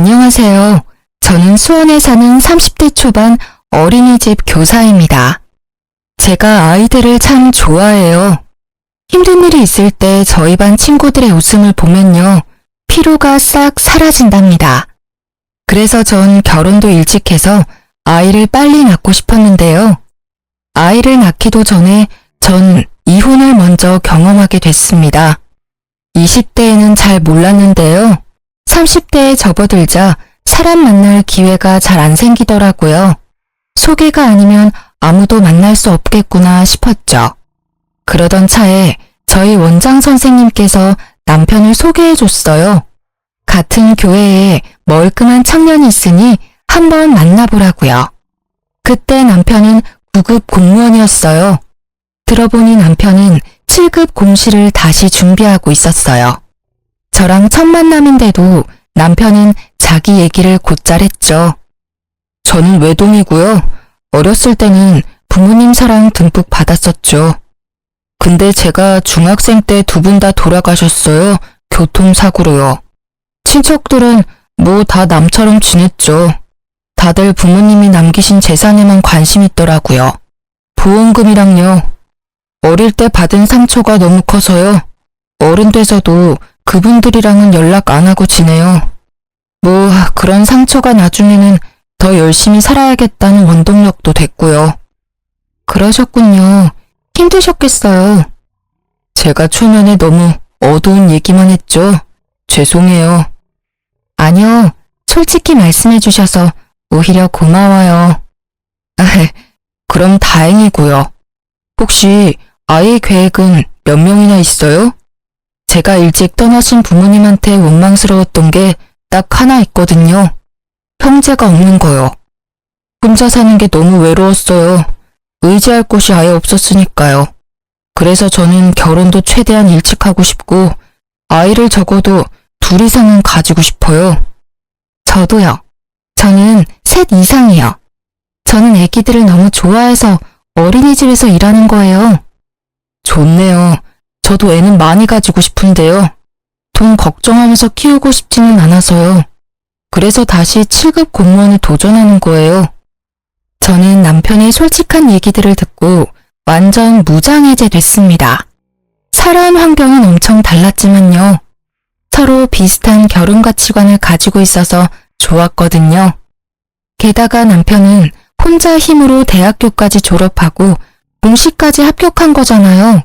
안녕하세요. 저는 수원에 사는 30대 초반 어린이집 교사입니다. 제가 아이들을 참 좋아해요. 힘든 일이 있을 때 저희 반 친구들의 웃음을 보면요, 피로가 싹 사라진답니다. 그래서 전 결혼도 일찍 해서 아이를 빨리 낳고 싶었는데요. 아이를 낳기도 전에 전 이혼을 먼저 경험하게 됐습니다. 20대에는 잘 몰랐는데요. 30대에 접어들자 사람 만날 기회가 잘 안 생기더라고요. 소개가 아니면 아무도 만날 수 없겠구나 싶었죠. 그러던 차에 저희 원장 선생님께서 남편을 소개해 줬어요. 같은 교회에 멀끔한 청년이 있으니 한번 만나보라고요. 그때 남편은 9급 공무원이었어요. 들어보니 남편은 7급 공시를 다시 준비하고 있었어요. 저랑 첫 만남인데도 남편은 자기 얘기를 곧잘 했죠. 저는 외동이고요. 어렸을 때는 부모님 사랑 듬뿍 받았었죠. 근데 제가 중학생 때 두 분 다 돌아가셨어요. 교통사고로요. 친척들은 뭐 다 남처럼 지냈죠. 다들 부모님이 남기신 재산에만 관심 있더라고요. 보험금이랑요. 어릴 때 받은 상처가 너무 커서요. 어른 돼서도 그분들이랑은 연락 안 하고 지내요. 뭐 그런 상처가 나중에는 더 열심히 살아야겠다는 원동력도 됐고요. 그러셨군요. 힘드셨겠어요. 제가 초면에 너무 어두운 얘기만 했죠. 죄송해요. 아니요. 솔직히 말씀해 주셔서 오히려 고마워요. 그럼 다행이고요. 혹시 아이 계획은 몇 명이나 있어요? 제가 일찍 떠나신 부모님한테 원망스러웠던 게 딱 하나 있거든요. 형제가 없는 거요. 혼자 사는 게 너무 외로웠어요. 의지할 곳이 아예 없었으니까요. 그래서 저는 결혼도 최대한 일찍 하고 싶고 아이를 적어도 둘 이상은 가지고 싶어요. 저도요. 저는 셋 이상이요. 저는 애기들을 너무 좋아해서 어린이집에서 일하는 거예요. 좋네요. 저도 애는 많이 가지고 싶은데요. 돈 걱정하면서 키우고 싶지는 않아서요. 그래서 다시 7급 공무원에 도전하는 거예요. 저는 남편의 솔직한 얘기들을 듣고 완전 무장해제 됐습니다. 살아온 환경은 엄청 달랐지만요. 서로 비슷한 결혼 가치관을 가지고 있어서 좋았거든요. 게다가 남편은 혼자 힘으로 대학교까지 졸업하고 공시까지 합격한 거잖아요.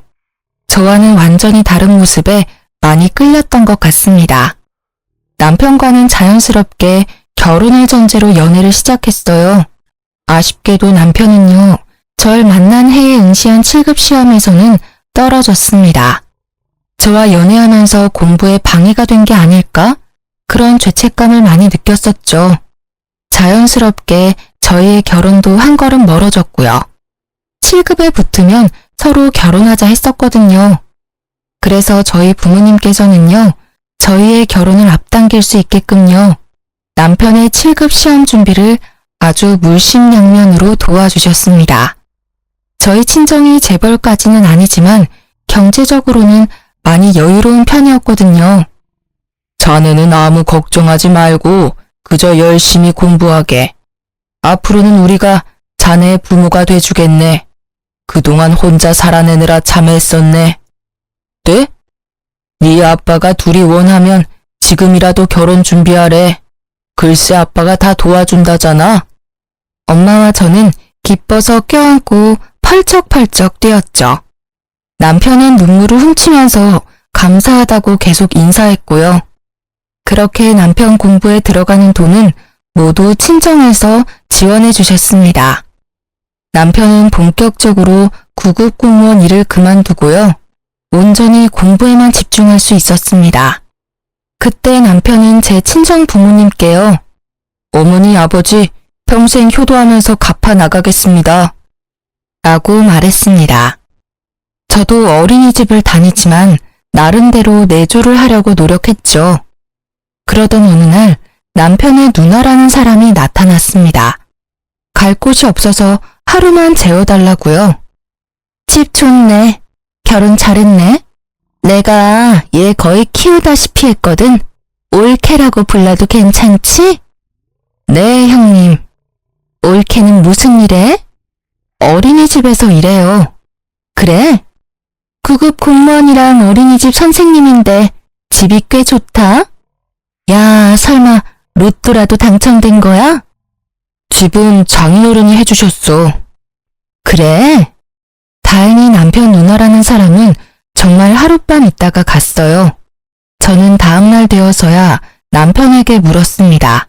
저와는 완전히 다른 모습에 많이 끌렸던 것 같습니다. 남편과는 자연스럽게 결혼을 전제로 연애를 시작했어요. 아쉽게도 남편은요, 절 만난 해에 응시한 7급 시험에서는 떨어졌습니다. 저와 연애하면서 공부에 방해가 된 게 아닐까? 그런 죄책감을 많이 느꼈었죠. 자연스럽게 저희의 결혼도 한 걸음 멀어졌고요. 7급에 붙으면 서로 결혼하자 했었거든요. 그래서 저희 부모님께서는요, 저희의 결혼을 앞당길 수 있게끔요, 남편의 7급 시험 준비를 아주 물심양면으로 도와주셨습니다. 저희 친정이 재벌까지는 아니지만 경제적으로는 많이 여유로운 편이었거든요. 자네는 아무 걱정하지 말고 그저 열심히 공부하게. 앞으로는 우리가 자네의 부모가 돼주겠네. 그동안 혼자 살아내느라 참 애썼네. 네? 네 아빠가 둘이 원하면 지금이라도 결혼 준비하래. 글쎄 아빠가 다 도와준다잖아. 엄마와 저는 기뻐서 껴안고 펄쩍펄쩍 뛰었죠. 남편은 눈물을 훔치면서 감사하다고 계속 인사했고요. 그렇게 남편 공부에 들어가는 돈은 모두 친정에서 지원해 주셨습니다. 남편은 본격적으로 9급 공무원 일을 그만두고요. 온전히 공부에만 집중할 수 있었습니다. 그때 남편은 제 친정 부모님께요. 어머니, 아버지, 평생 효도하면서 갚아 나가겠습니다. 라고 말했습니다. 저도 어린이집을 다니지만 나름대로 내조를 하려고 노력했죠. 그러던 어느 날 남편의 누나라는 사람이 나타났습니다. 갈 곳이 없어서 하루만 재워달라고요. 집 좋네. 결혼 잘했네. 내가 얘 거의 키우다시피 했거든. 올케라고 불러도 괜찮지? 네, 형님. 올케는 무슨 일해? 어린이집에서 일해요. 그래? 구급 공무원이랑 어린이집 선생님인데 집이 꽤 좋다? 야, 설마 로또라도 당첨된 거야? 집은 장인어른이 해주셨어. 그래? 다행히 남편 누나라는 사람은 정말 하룻밤 있다가 갔어요. 저는 다음날 되어서야 남편에게 물었습니다.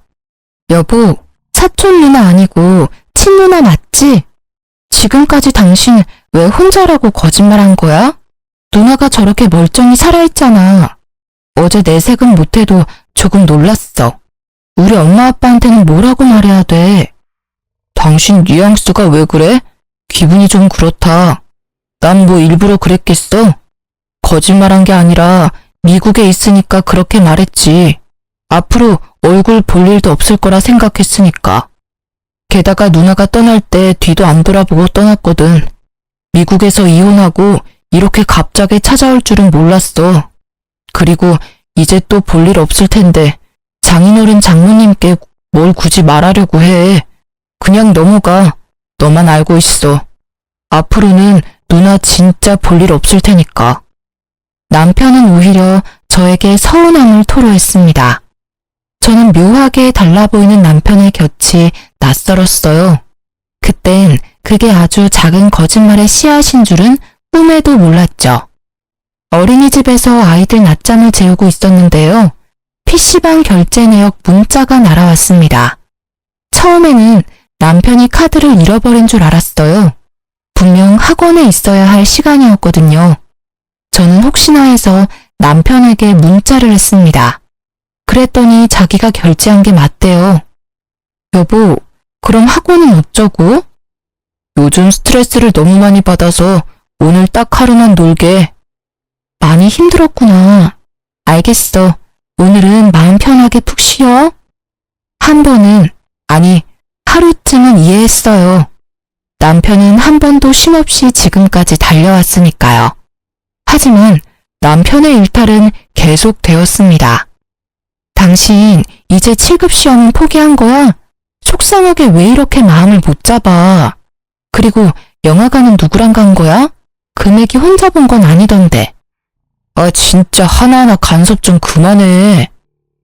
여보, 사촌 누나 아니고 친누나 맞지? 지금까지 당신 왜 혼자라고 거짓말한 거야? 누나가 저렇게 멀쩡히 살아있잖아. 어제 내색은 못해도 조금 놀랐어. 우리 엄마 아빠한테는 뭐라고 말해야 돼? 당신 뉘앙스가 왜 그래? 기분이 좀 그렇다. 난 뭐 일부러 그랬겠어? 거짓말한 게 아니라 미국에 있으니까 그렇게 말했지. 앞으로 얼굴 볼 일도 없을 거라 생각했으니까. 게다가 누나가 떠날 때 뒤도 안 돌아보고 떠났거든. 미국에서 이혼하고 이렇게 갑자기 찾아올 줄은 몰랐어. 그리고 이제 또 볼 일 없을 텐데 장인어른 장모님께 뭘 굳이 말하려고 해. 그냥 넘어가. 너만 알고 있어. 앞으로는 누나 진짜 볼 일 없을 테니까. 남편은 오히려 저에게 서운함을 토로했습니다. 저는 묘하게 달라 보이는 남편의 곁이 낯설었어요. 그땐 그게 아주 작은 거짓말의 씨앗인 줄은 꿈에도 몰랐죠. 어린이집에서 아이들 낮잠을 재우고 있었는데요. PC방 결제 내역 문자가 날아왔습니다. 처음에는 남편이 카드를 잃어버린 줄 알았어요. 분명 학원에 있어야 할 시간이었거든요. 저는 혹시나 해서 남편에게 문자를 했습니다. 그랬더니 자기가 결제한 게 맞대요. 여보, 그럼 학원은 어쩌고? 요즘 스트레스를 너무 많이 받아서 오늘 딱 하루만 놀게. 많이 힘들었구나. 알겠어. 오늘은 마음 편하게 푹 쉬어. 한 번은, 아니, 하루쯤은 이해했어요. 남편은 한 번도 쉼없이 지금까지 달려왔으니까요. 하지만 남편의 일탈은 계속되었습니다. 당신 이제 7급 시험은 포기한 거야? 속상하게 왜 이렇게 마음을 못 잡아? 그리고 영화관은 누구랑 간 거야? 금액이 혼자 본 건 아니던데. 아, 진짜 하나하나 간섭 좀 그만해.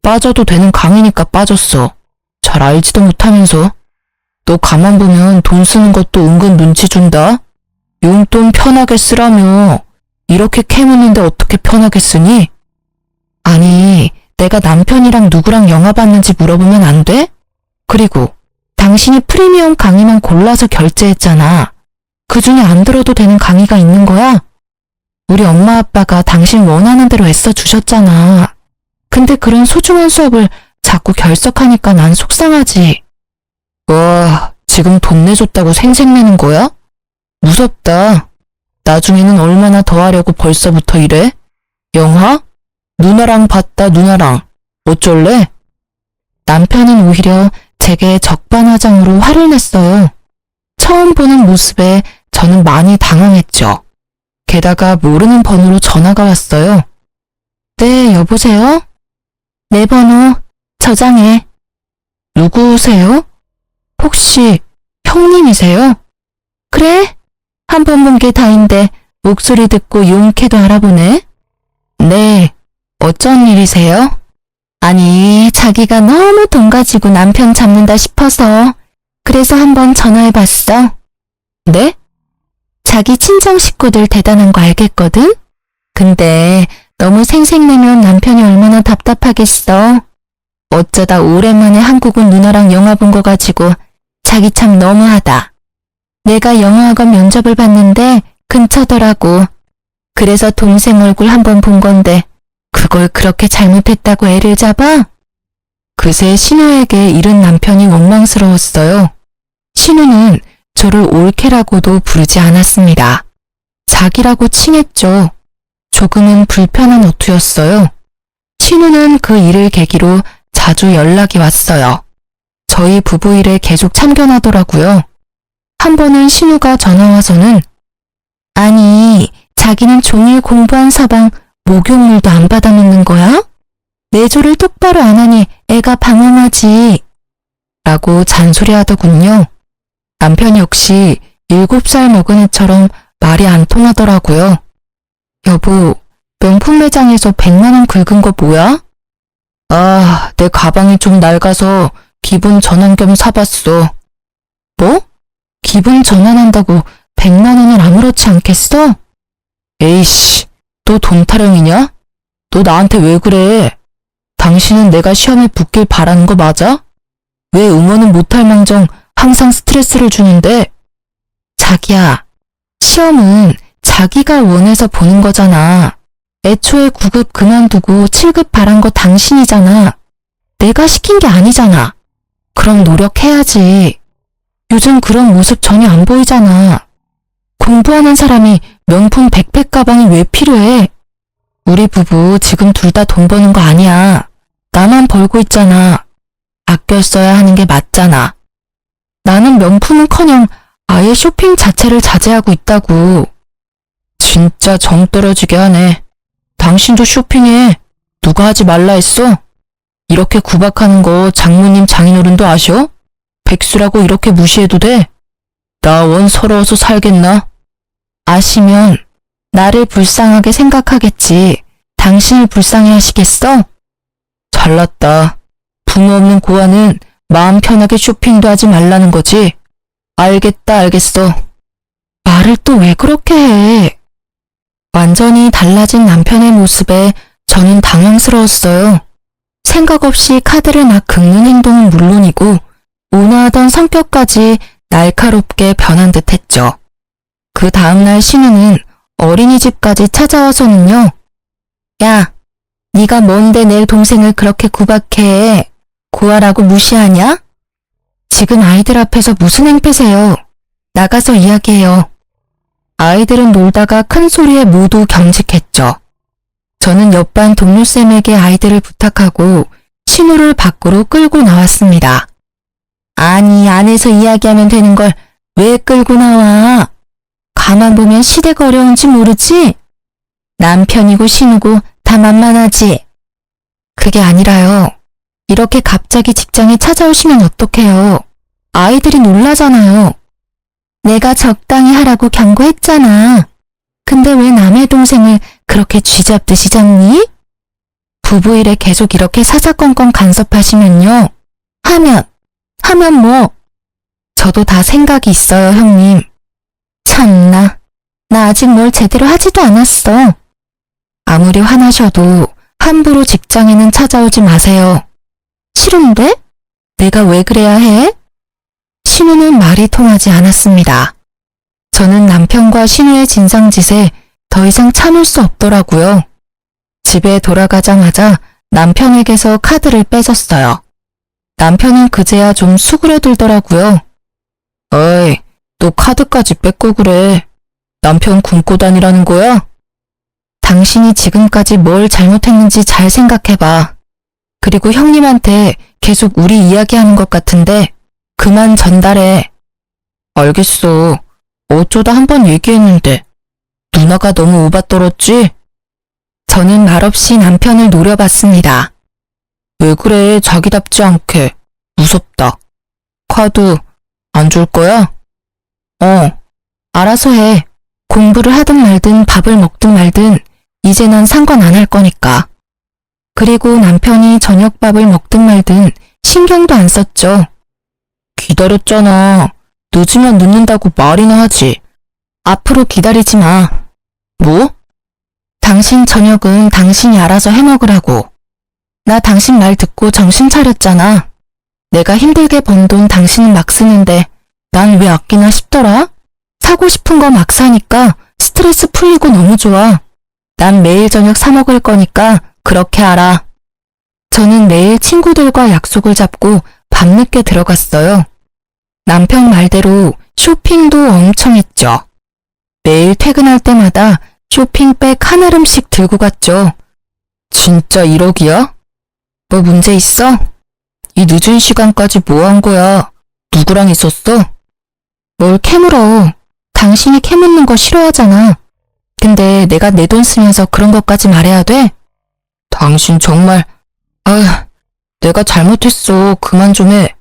빠져도 되는 강이니까 빠졌어. 잘 알지도 못하면서. 너 가만 보면 돈 쓰는 것도 은근 눈치 준다? 용돈 편하게 쓰라며. 이렇게 캐묻는데 어떻게 편하게 쓰니? 아니, 내가 남편이랑 누구랑 영화 봤는지 물어보면 안 돼? 그리고 당신이 프리미엄 강의만 골라서 결제했잖아. 그 중에 안 들어도 되는 강의가 있는 거야? 우리 엄마 아빠가 당신 원하는 대로 애써 주셨잖아. 근데 그런 소중한 수업을 자꾸 결석하니까 난 속상하지. 와, 지금 돈 내줬다고 생색내는 거야? 무섭다. 나중에는 얼마나 더 하려고 벌써부터 이래? 영화? 누나랑 봤다, 누나랑. 어쩔래? 남편은 오히려 제게 적반하장으로 화를 냈어요. 처음 보는 모습에 저는 많이 당황했죠. 게다가 모르는 번호로 전화가 왔어요. 네, 여보세요? 내 번호 저장해. 누구세요? 혹시 형님이세요? 그래? 한 번 본 게 다인데 목소리 듣고 용케도 알아보네. 네, 어쩐 일이세요? 아니, 자기가 너무 돈 가지고 남편 잡는다 싶어서 그래서 한번 전화해봤어. 네? 자기 친정 식구들 대단한 거 알겠거든? 근데 너무 생색내면 남편이 얼마나 답답하겠어. 어쩌다 오랜만에 한국 온 누나랑 영화 본 거 가지고 자기 참 너무하다. 내가 영화학원 면접을 봤는데 근처더라고. 그래서 동생 얼굴 한번 본 건데 그걸 그렇게 잘못했다고 애를 잡아? 그새 신우에게 잃은 남편이 원망스러웠어요. 신우는 저를 올케라고도 부르지 않았습니다. 자기라고 칭했죠. 조금은 불편한 어투였어요. 신우는 그 일을 계기로 자주 연락이 왔어요. 저희 부부 일에 계속 참견하더라고요. 한 번은 신우가 전화와서는 아니, 자기는 종일 공부한 서방 목욕물도 안 받아먹는 거야? 내조를 똑바로 안 하니 애가 방황하지. 라고 잔소리하더군요. 남편 역시 7살 먹은 애처럼 말이 안 통하더라고요. 여보, 명품 매장에서 100만 원 긁은 거 뭐야? 아, 내 가방이 좀 낡아서 기분 전환 겸 사봤어. 뭐? 기분 전환한다고 100만 원을 아무렇지 않겠어? 에이씨, 너 돈 타령이냐? 너 나한테 왜 그래? 당신은 내가 시험에 붙길 바라는 거 맞아? 왜 응원은 못할 망정 항상 스트레스를 주는데? 자기야, 시험은 자기가 원해서 보는 거잖아. 애초에 9급 그만두고 7급 바란 거 당신이잖아. 내가 시킨 게 아니잖아. 그럼 노력해야지. 요즘 그런 모습 전혀 안 보이잖아. 공부하는 사람이 명품 백팩 가방이 왜 필요해? 우리 부부 지금 둘 다 돈 버는 거 아니야. 나만 벌고 있잖아. 아껴 써야 하는 게 맞잖아. 나는 명품은커녕 아예 쇼핑 자체를 자제하고 있다고. 진짜 정 떨어지게 하네. 당신도 쇼핑해. 누가 하지 말라 했어? 이렇게 구박하는 거 장모님 장인어른도 아셔? 백수라고 이렇게 무시해도 돼? 나 원 서러워서 살겠나? 아시면 나를 불쌍하게 생각하겠지. 당신을 불쌍해 하시겠어? 잘났다. 부모 없는 고아는 마음 편하게 쇼핑도 하지 말라는 거지. 알겠다, 알겠어. 말을 또 왜 그렇게 해? 완전히 달라진 남편의 모습에 저는 당황스러웠어요. 생각 없이 카드를 막 긁는 행동은 물론이고 온화하던 성격까지 날카롭게 변한 듯 했죠. 그 다음날 신우는 어린이집까지 찾아와서는요. 야, 네가 뭔데 내 동생을 그렇게 구박해? 고아라고 무시하냐? 지금 아이들 앞에서 무슨 행패세요? 나가서 이야기해요. 아이들은 놀다가 큰 소리에 모두 경직했죠. 저는 옆반 동료쌤에게 아이들을 부탁하고 신우를 밖으로 끌고 나왔습니다. 아니, 안에서 이야기하면 되는 걸 왜 끌고 나와? 가만 보면 시대가 어려운지 모르지? 남편이고 신우고 다 만만하지? 그게 아니라요. 이렇게 갑자기 직장에 찾아오시면 어떡해요? 아이들이 놀라잖아요. 내가 적당히 하라고 경고했잖아. 근데 왜 남의 동생을 그렇게 쥐잡듯이 잡니? 부부 일에 계속 이렇게 사사건건 간섭하시면요. 하면 뭐? 저도 다 생각이 있어요, 형님. 참나, 나 아직 뭘 제대로 하지도 않았어. 아무리 화나셔도 함부로 직장에는 찾아오지 마세요. 싫은데? 내가 왜 그래야 해? 신우는 말이 통하지 않았습니다. 저는 남편과 신우의 진상짓에 더 이상 참을 수 없더라고요. 집에 돌아가자마자 남편에게서 카드를 뺏었어요. 남편은 그제야 좀 수그러들더라고요. 어이, 너 카드까지 뺏고 그래. 남편 굶고 다니라는 거야? 당신이 지금까지 뭘 잘못했는지 잘 생각해봐. 그리고 형님한테 계속 우리 이야기하는 것 같은데 그만 전달해. 알겠어. 어쩌다 한번 얘기했는데 누나가 너무 오바 떨었지? 저는 말없이 남편을 노려봤습니다. 왜 그래, 자기답지 않게. 무섭다. 카드 안 줄 거야? 알아서 해. 공부를 하든 말든 밥을 먹든 말든 이제 난 상관 안 할 거니까. 그리고 남편이 저녁밥을 먹든 말든 신경도 안 썼죠. 기다렸잖아. 늦으면 늦는다고 말이나 하지. 앞으로 기다리지 마. 뭐? 당신 저녁은 당신이 알아서 해먹으라고. 나 당신 말 듣고 정신 차렸잖아. 내가 힘들게 번 돈 당신은 막 쓰는데 난 왜 아끼나 싶더라? 사고 싶은 거 막 사니까 스트레스 풀리고 너무 좋아. 난 매일 저녁 사 먹을 거니까 그렇게 알아. 저는 매일 친구들과 약속을 잡고 밤늦게 들어갔어요. 남편 말대로 쇼핑도 엄청 했죠. 매일 퇴근할 때마다 쇼핑백 한 알음씩 들고 갔죠. 진짜 1억이야? 뭐 문제 있어? 이 늦은 시간까지 뭐 한 거야? 누구랑 있었어? 뭘 캐물어. 당신이 캐묻는 거 싫어하잖아. 근데 내가 내 돈 쓰면서 그런 것까지 말해야 돼? 당신 정말 아, 내가 잘못했어. 그만 좀 해.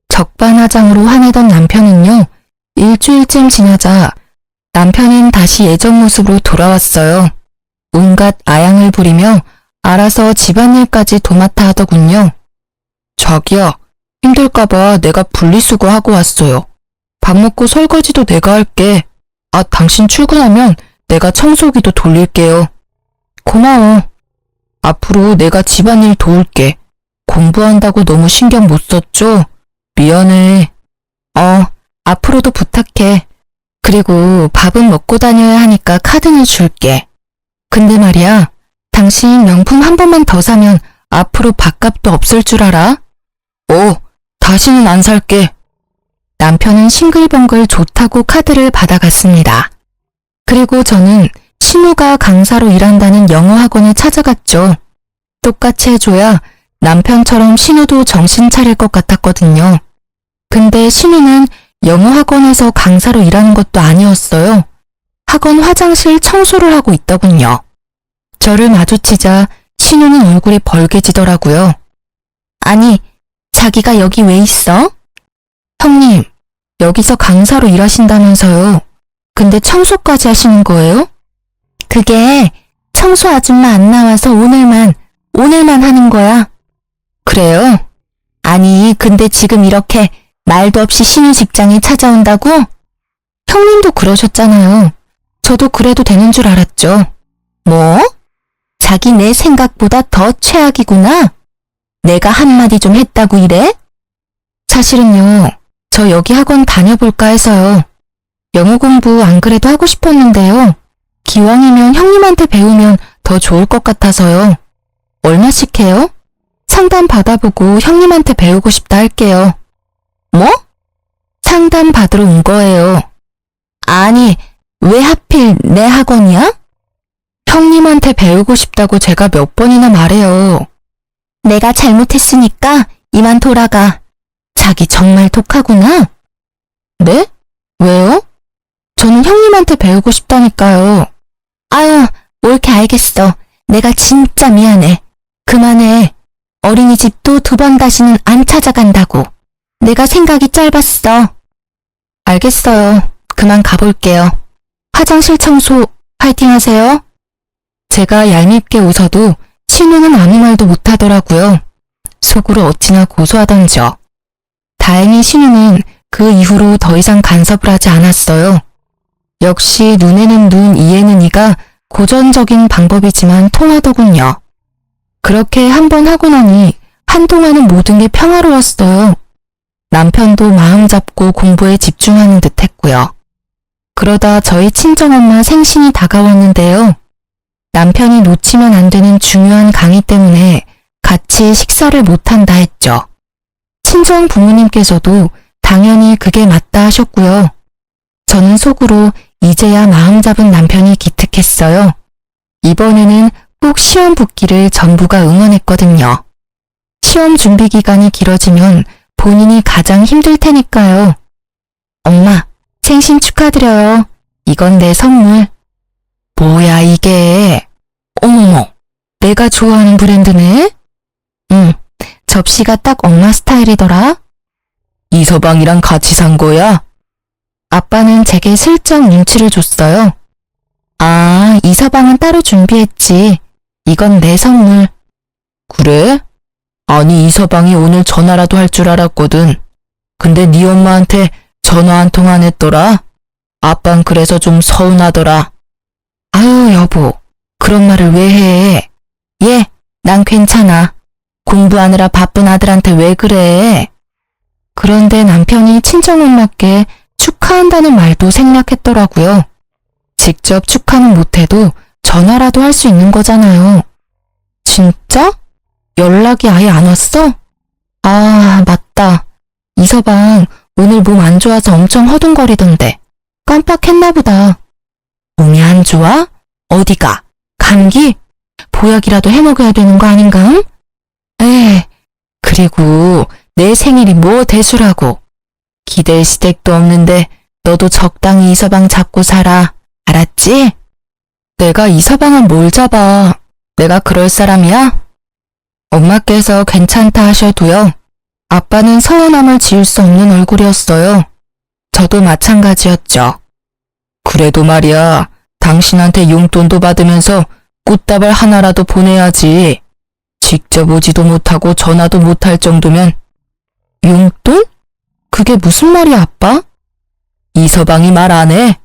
적반하장으로 화내던 남편은요, 일주일쯤 지나자 남편은 다시 예전 모습으로 돌아왔어요. 온갖 아양을 부리며 알아서 집안일까지 도맡아 하더군요. 자기야, 힘들까봐 내가 분리수거하고 왔어요. 밥 먹고 설거지도 내가 할게. 아, 당신 출근하면 내가 청소기도 돌릴게요. 고마워. 앞으로 내가 집안일 도울게. 공부한다고 너무 신경 못 썼죠? 미안해. 앞으로도 부탁해. 그리고 밥은 먹고 다녀야 하니까 카드는 줄게. 근데 말이야, 당신 명품 한 번만 더 사면 앞으로 밥값도 없을 줄 알아? 다시는 안 살게. 남편은 싱글벙글 좋다고 카드를 받아갔습니다. 그리고 저는 신우가 강사로 일한다는 영어 학원에 찾아갔죠. 똑같이 해줘야 남편처럼 신우도 정신 차릴 것 같았거든요. 근데 신우는 영어 학원에서 강사로 일하는 것도 아니었어요. 학원 화장실 청소를 하고 있더군요. 저를 마주치자 신우는 얼굴이 벌개지더라고요. 아니, 자기가 여기 왜 있어? 형님, 여기서 강사로 일하신다면서요. 근데 청소까지 하시는 거예요? 그게 청소 아줌마 안 나와서 오늘만 하는 거야. 그래요? 아니, 근데 지금 이렇게 말도 없이 신우 직장에 찾아온다고? 형님도 그러셨잖아요. 저도 그래도 되는 줄 알았죠. 뭐? 자기 내 생각보다 더 최악이구나. 내가 한마디 좀 했다고 이래? 사실은요, 저 여기 학원 다녀볼까 해서요. 영어 공부 안 그래도 하고 싶었는데요. 기왕이면 형님한테 배우면 더 좋을 것 같아서요. 얼마씩 해요? 상담 받아보고 형님한테 배우고 싶다 할게요. 뭐? 상담 받으러 온 거예요. 아니, 왜 하필 내 학원이야? 형님한테 배우고 싶다고 제가 몇 번이나 말해요. 내가 잘못했으니까 이만 돌아가. 자기 정말 독하구나. 네? 왜요? 저는 형님한테 배우고 싶다니까요. 아유, 옳게 알겠어. 내가 진짜 미안해. 그만해. 어린이집도 2번 다시는 안 찾아간다고. 내가 생각이 짧았어. 알겠어요. 그만 가볼게요. 화장실 청소 파이팅 하세요. 제가 얄밉게 웃어도 신우는 아무 말도 못하더라고요. 속으로 어찌나 고소하던지요. 다행히 신우는 그 이후로 더 이상 간섭을 하지 않았어요. 역시 눈에는 눈, 이에는 이가 고전적인 방법이지만 통하더군요. 그렇게 한 번 하고 나니 한동안은 모든 게 평화로웠어요. 남편도 마음 잡고 공부에 집중하는 듯 했고요. 그러다 저희 친정엄마 생신이 다가왔는데요. 남편이 놓치면 안 되는 중요한 강의 때문에 같이 식사를 못한다 했죠. 친정 부모님께서도 당연히 그게 맞다 하셨고요. 저는 속으로 이제야 마음 잡은 남편이 기특했어요. 이번에는 꼭 시험 붙기를 전부가 응원했거든요. 시험 준비 기간이 길어지면 본인이 가장 힘들 테니까요. 엄마, 생신 축하드려요. 이건 내 선물. 뭐야 이게? 어머머, 내가 좋아하는 브랜드네? 응, 접시가 딱 엄마 스타일이더라. 이서방이랑 같이 산 거야? 아빠는 제게 슬쩍 눈치를 줬어요. 아, 이서방은 따로 준비했지. 이건 내 선물. 그래? 아니, 이서방이 오늘 전화라도 할 줄 알았거든. 근데 네 엄마한테 전화 한 통 안 했더라? 아빤 그래서 좀 서운하더라. 아유, 여보, 그런 말을 왜 해? 예, 난 괜찮아. 공부하느라 바쁜 아들한테 왜 그래? 그런데 남편이 친정엄마께 축하한다는 말도 생략했더라고요. 직접 축하는 못해도 전화라도 할 수 있는 거잖아요. 진짜? 연락이 아예 안 왔어? 아, 맞다. 이서방 오늘 몸 안 좋아서 엄청 허둥거리던데. 깜빡했나 보다. 몸이 안 좋아? 어디가? 감기? 보약이라도 해먹어야 되는 거 아닌가? 에이, 그리고 내 생일이 뭐 대수라고. 기댈 시댁도 없는데 너도 적당히 이서방 잡고 살아. 알았지? 내가 이서방을 뭘 잡아. 내가 그럴 사람이야? 엄마께서 괜찮다 하셔도요. 아빠는 서운함을 지울 수 없는 얼굴이었어요. 저도 마찬가지였죠. 그래도 말이야, 당신한테 용돈도 받으면서 꽃다발 하나라도 보내야지. 직접 오지도 못하고 전화도 못할 정도면. 용돈? 그게 무슨 말이야, 아빠? 이서방이 말 안 해?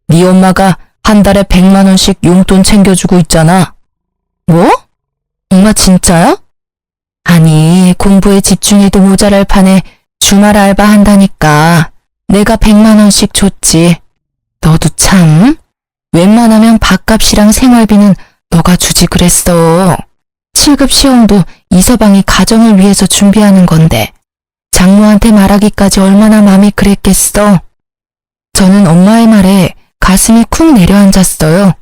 네 엄마가 한 달에 100만 원씩 용돈 챙겨주고 있잖아. 뭐? 엄마 진짜야? 아니, 공부에 집중해도 모자랄 판에 주말 알바 한다니까 내가 100만 원씩 줬지. 너도 참, 웬만하면 밥값이랑 생활비는 너가 주지 그랬어. 7급 시험도 이서방이 가정을 위해서 준비하는 건데 장모한테 말하기까지 얼마나 마음이 그랬겠어. 저는 엄마의 말에 가슴이 쿵 내려앉았어요.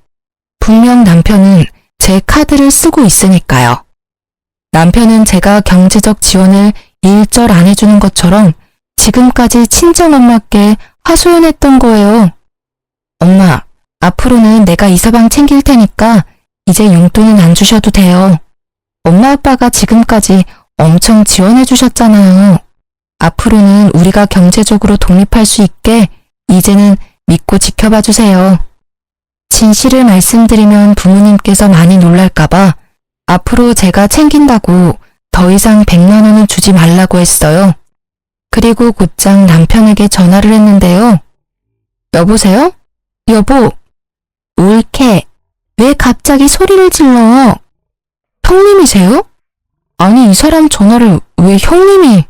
분명 남편은 제 카드를 쓰고 있으니까요. 남편은 제가 경제적 지원을 일절 안 해주는 것처럼 지금까지 친정엄마께 하소연했던 거예요. 엄마, 앞으로는 내가 이서방 챙길 테니까 이제 용돈은 안 주셔도 돼요. 엄마 아빠가 지금까지 엄청 지원해 주셨잖아요. 앞으로는 우리가 경제적으로 독립할 수 있게 이제는 믿고 지켜봐 주세요. 진실을 말씀드리면 부모님께서 많이 놀랄까봐 앞으로 제가 챙긴다고 더 이상 100만 원은 주지 말라고 했어요. 그리고 곧장 남편에게 전화를 했는데요. 여보세요? 여보, 올케, 왜 갑자기 소리를 질러? 형님이세요? 아니, 이 사람 전화를 왜 형님이?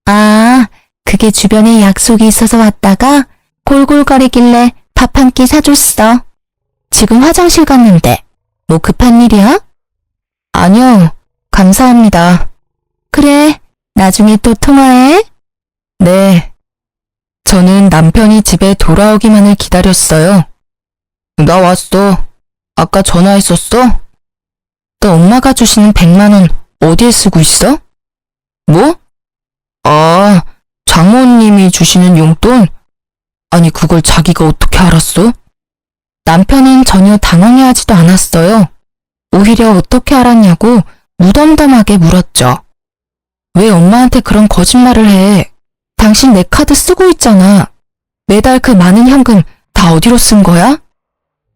아, 그게 주변에 약속이 있어서 왔다가 골골거리길래 밥 한 끼 사줬어. 지금 화장실 갔는데 뭐 급한 일이야? 아니요, 감사합니다. 그래, 나중에 또 통화해. 네. 저는 남편이 집에 돌아오기만을 기다렸어요. 나 왔어. 아까 전화했었어? 너 엄마가 주시는 100만 원 어디에 쓰고 있어? 뭐? 아, 장모님이 주시는 용돈? 아니, 그걸 자기가 어떻게 알았어? 남편은 전혀 당황해하지도 않았어요. 오히려 어떻게 알았냐고 무덤덤하게 물었죠. 왜 엄마한테 그런 거짓말을 해? 당신 내 카드 쓰고 있잖아. 매달 그 많은 현금 다 어디로 쓴 거야?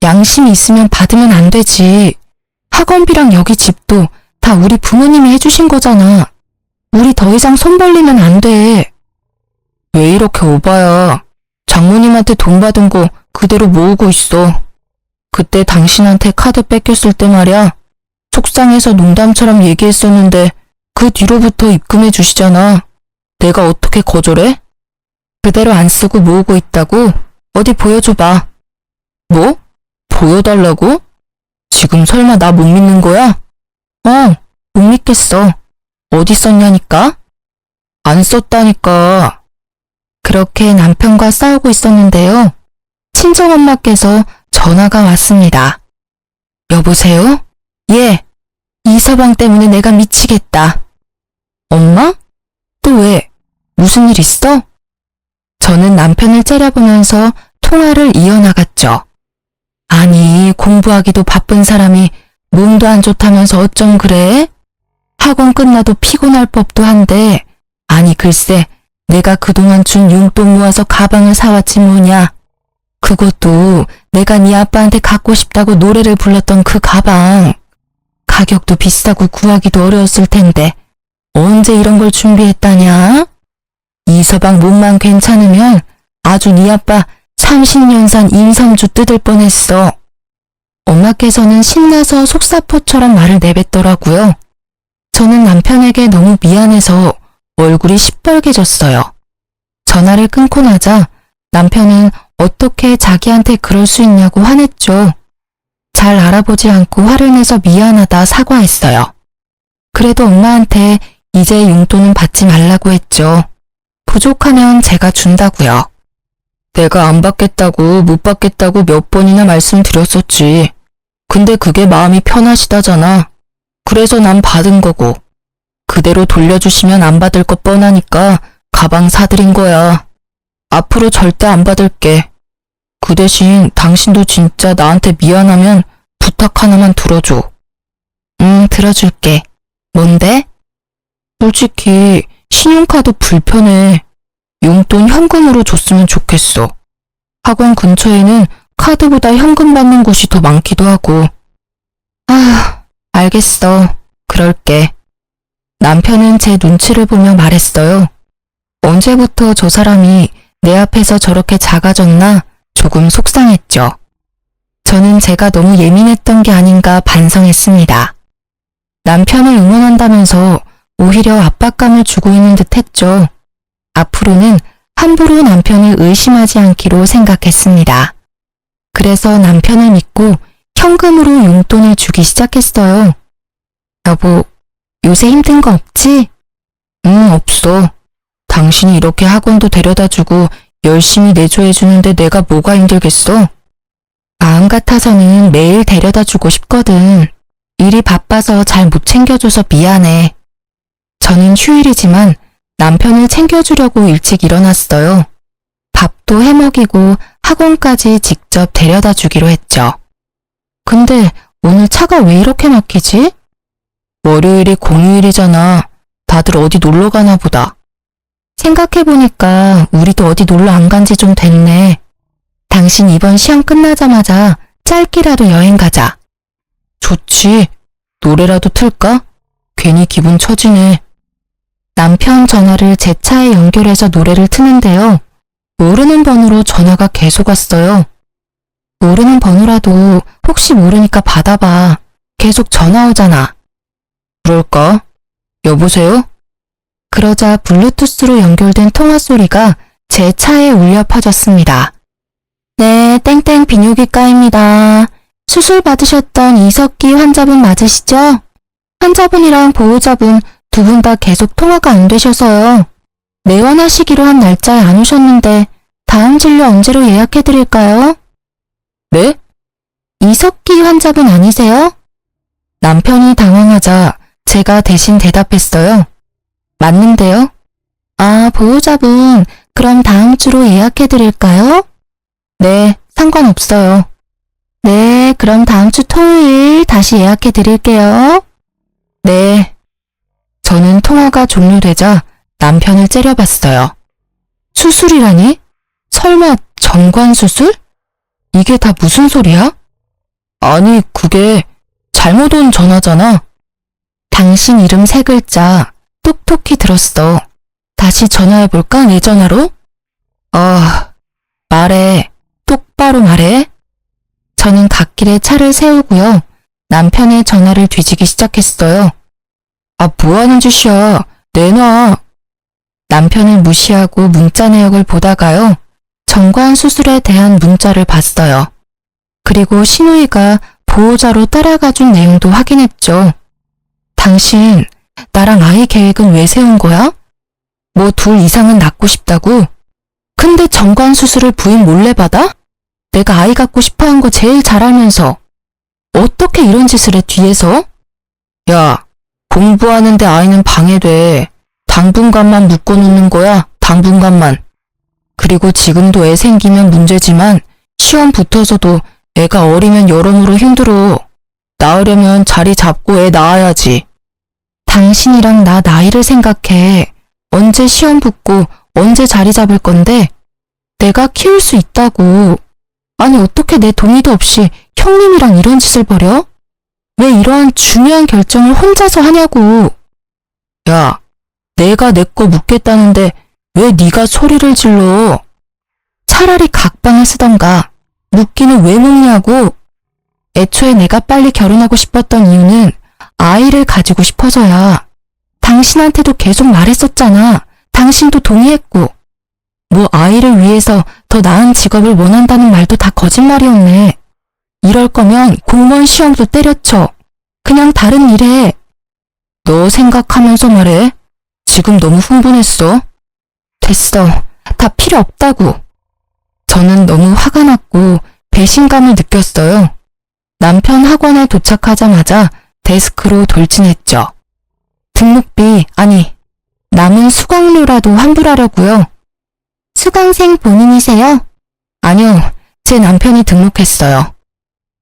양심이 있으면 받으면 안 되지. 학원비랑 여기 집도 다 우리 부모님이 해주신 거잖아. 우리 더 이상 손 벌리면 안 돼. 왜 이렇게 오바야? 장모님한테 돈 받은 거 그대로 모으고 있어. 그때 당신한테 카드 뺏겼을 때 말이야. 속상해서 농담처럼 얘기했었는데 그 뒤로부터 입금해 주시잖아. 내가 어떻게 거절해? 그대로 안 쓰고 모으고 있다고? 어디 보여줘봐. 뭐? 보여달라고? 지금 설마 나 못 믿는 거야? 못 믿겠어. 어디 썼냐니까? 안 썼다니까. 그렇게 남편과 싸우고 있었는데요. 친정엄마께서 전화가 왔습니다. 여보세요? 예. 이서방 때문에 내가 미치겠다. 엄마? 또 왜? 무슨 일 있어? 저는 남편을 째려보면서 통화를 이어나갔죠. 아니, 공부하기도 바쁜 사람이 몸도 안 좋다면서 어쩜 그래? 학원 끝나도 피곤할 법도 한데, 아니 글쎄 내가 그동안 준 용돈 모아서 가방을 사왔지 뭐냐. 그것도 내가 네 아빠한테 갖고 싶다고 노래를 불렀던 그 가방. 가격도 비싸고 구하기도 어려웠을 텐데 언제 이런 걸 준비했다냐? 이서방 몸만 괜찮으면 아주 네 아빠 30년 산 임산주 뜯을 뻔했어. 엄마께서는 신나서 속사포처럼 말을 내뱉더라고요. 저는 남편에게 너무 미안해서 얼굴이 시뻘개졌어요. 전화를 끊고 나자 남편은 어떻게 자기한테 그럴 수 있냐고 화냈죠. 잘 알아보지 않고 화를 내서 미안하다 사과했어요. 그래도 엄마한테 이제 용돈은 받지 말라고 했죠. 부족하면 제가 준다고요. 내가 안 받겠다고 못 받겠다고 몇 번이나 말씀드렸었지. 근데 그게 마음이 편하시다잖아. 그래서 난 받은 거고. 그대로 돌려주시면 안 받을 것 뻔하니까 가방 사드린 거야. 앞으로 절대 안 받을게. 그 대신 당신도 진짜 나한테 미안하면 부탁 하나만 들어줘. 들어줄게. 뭔데? 솔직히 신용카드 불편해. 용돈 현금으로 줬으면 좋겠어. 학원 근처에는 카드보다 현금 받는 곳이 더 많기도 하고. 아, 알겠어. 그럴게. 남편은 제 눈치를 보며 말했어요. 언제부터 저 사람이 내 앞에서 저렇게 작아졌나 조금 속상했죠. 저는 제가 너무 예민했던 게 아닌가 반성했습니다. 남편을 응원한다면서 오히려 압박감을 주고 있는 듯 했죠. 앞으로는 함부로 남편을 의심하지 않기로 생각했습니다. 그래서 남편을 믿고 현금으로 용돈을 주기 시작했어요. 여보, 요새 힘든 거 없지? 없어. 당신이 이렇게 학원도 데려다주고 열심히 내조해주는데 내가 뭐가 힘들겠어? 마음 같아서는 매일 데려다주고 싶거든. 일이 바빠서 잘 못 챙겨줘서 미안해. 저는 휴일이지만 남편을 챙겨주려고 일찍 일어났어요. 밥도 해먹이고 학원까지 직접 데려다 주기로 했죠. 근데 오늘 차가 왜 이렇게 막히지? 월요일이 공휴일이잖아. 다들 어디 놀러 가나 보다. 생각해보니까 우리도 어디 놀러 안 간 지 좀 됐네. 당신 이번 시험 끝나자마자 짧게라도 여행 가자. 좋지. 노래라도 틀까? 괜히 기분 처지네. 남편 전화를 제 차에 연결해서 노래를 트는데요. 모르는 번호로 전화가 계속 왔어요. 모르는 번호라도 혹시 모르니까 받아봐. 계속 전화 오잖아. 그럴까? 여보세요? 그러자 블루투스로 연결된 통화 소리가 제 차에 울려 퍼졌습니다. 네, 땡땡 비뇨기과입니다. 수술 받으셨던 이석기 환자분 맞으시죠? 환자분이랑 보호자분 두 분 다 계속 통화가 안 되셔서요. 내원하시기로 한 날짜에 안 오셨는데 다음 진료 언제로 예약해드릴까요? 네? 이석기 환자분 아니세요? 남편이 당황하자 제가 대신 대답했어요. 맞는데요? 아, 보호자분 그럼 다음 주로 예약해드릴까요? 네, 상관없어요. 네, 그럼 다음 주 토요일 다시 예약해드릴게요. 네. 저는 통화가 종료되자 남편을 째려봤어요. 수술이라니? 설마 정관수술? 이게 다 무슨 소리야? 아니, 그게 잘못 온 전화잖아. 당신 이름 3글자 똑똑히 들었어. 다시 전화해볼까, 내 전화로? 말해. 똑바로 말해. 저는 갓길에 차를 세우고요. 남편의 전화를 뒤지기 시작했어요. 아, 뭐하는 짓이야. 내놔. 남편을 무시하고 문자 내역을 보다가요. 정관 수술에 대한 문자를 봤어요. 그리고 신우이가 보호자로 따라가준 내용도 확인했죠. 당신, 나랑 아이 계획은 왜 세운 거야? 뭐 둘 이상은 낳고 싶다고? 근데 정관 수술을 부인 몰래 받아? 내가 아이 갖고 싶어 한 거 제일 잘 알면서. 어떻게 이런 짓을 해, 뒤에서? 야, 공부하는데 아이는 방해돼. 당분간만 묶어놓는 거야, 당분간만. 그리고 지금도 애 생기면 문제지만 시험 붙어서도 애가 어리면 여러모로 힘들어. 낳으려면 자리 잡고 애 낳아야지. 당신이랑 나 나이를 생각해. 언제 시험 붙고 언제 자리 잡을 건데? 내가 키울 수 있다고. 아니 어떻게 내 동의도 없이 형님이랑 이런 짓을 벌여? 왜 이러한 중요한 결정을 혼자서 하냐고. 야, 내가 내 거 묻겠다는데 왜 네가 소리를 질러? 차라리 각방을 쓰던가. 묻기는 왜 묻냐고. 애초에 내가 빨리 결혼하고 싶었던 이유는 아이를 가지고 싶어서야. 당신한테도 계속 말했었잖아. 당신도 동의했고. 뭐 아이를 위해서 더 나은 직업을 원한다는 말도 다 거짓말이었네. 이럴 거면 공무원 시험도 때려쳐. 그냥 다른 일 해. 너 생각하면서 말해. 지금 너무 흥분했어. 됐어. 다 필요 없다고. 저는 너무 화가 났고 배신감을 느꼈어요. 남편 학원에 도착하자마자 데스크로 돌진했죠. 등록비, 아니, 남은 수강료라도 환불하려고요. 수강생 본인이세요? 아니요, 제 남편이 등록했어요.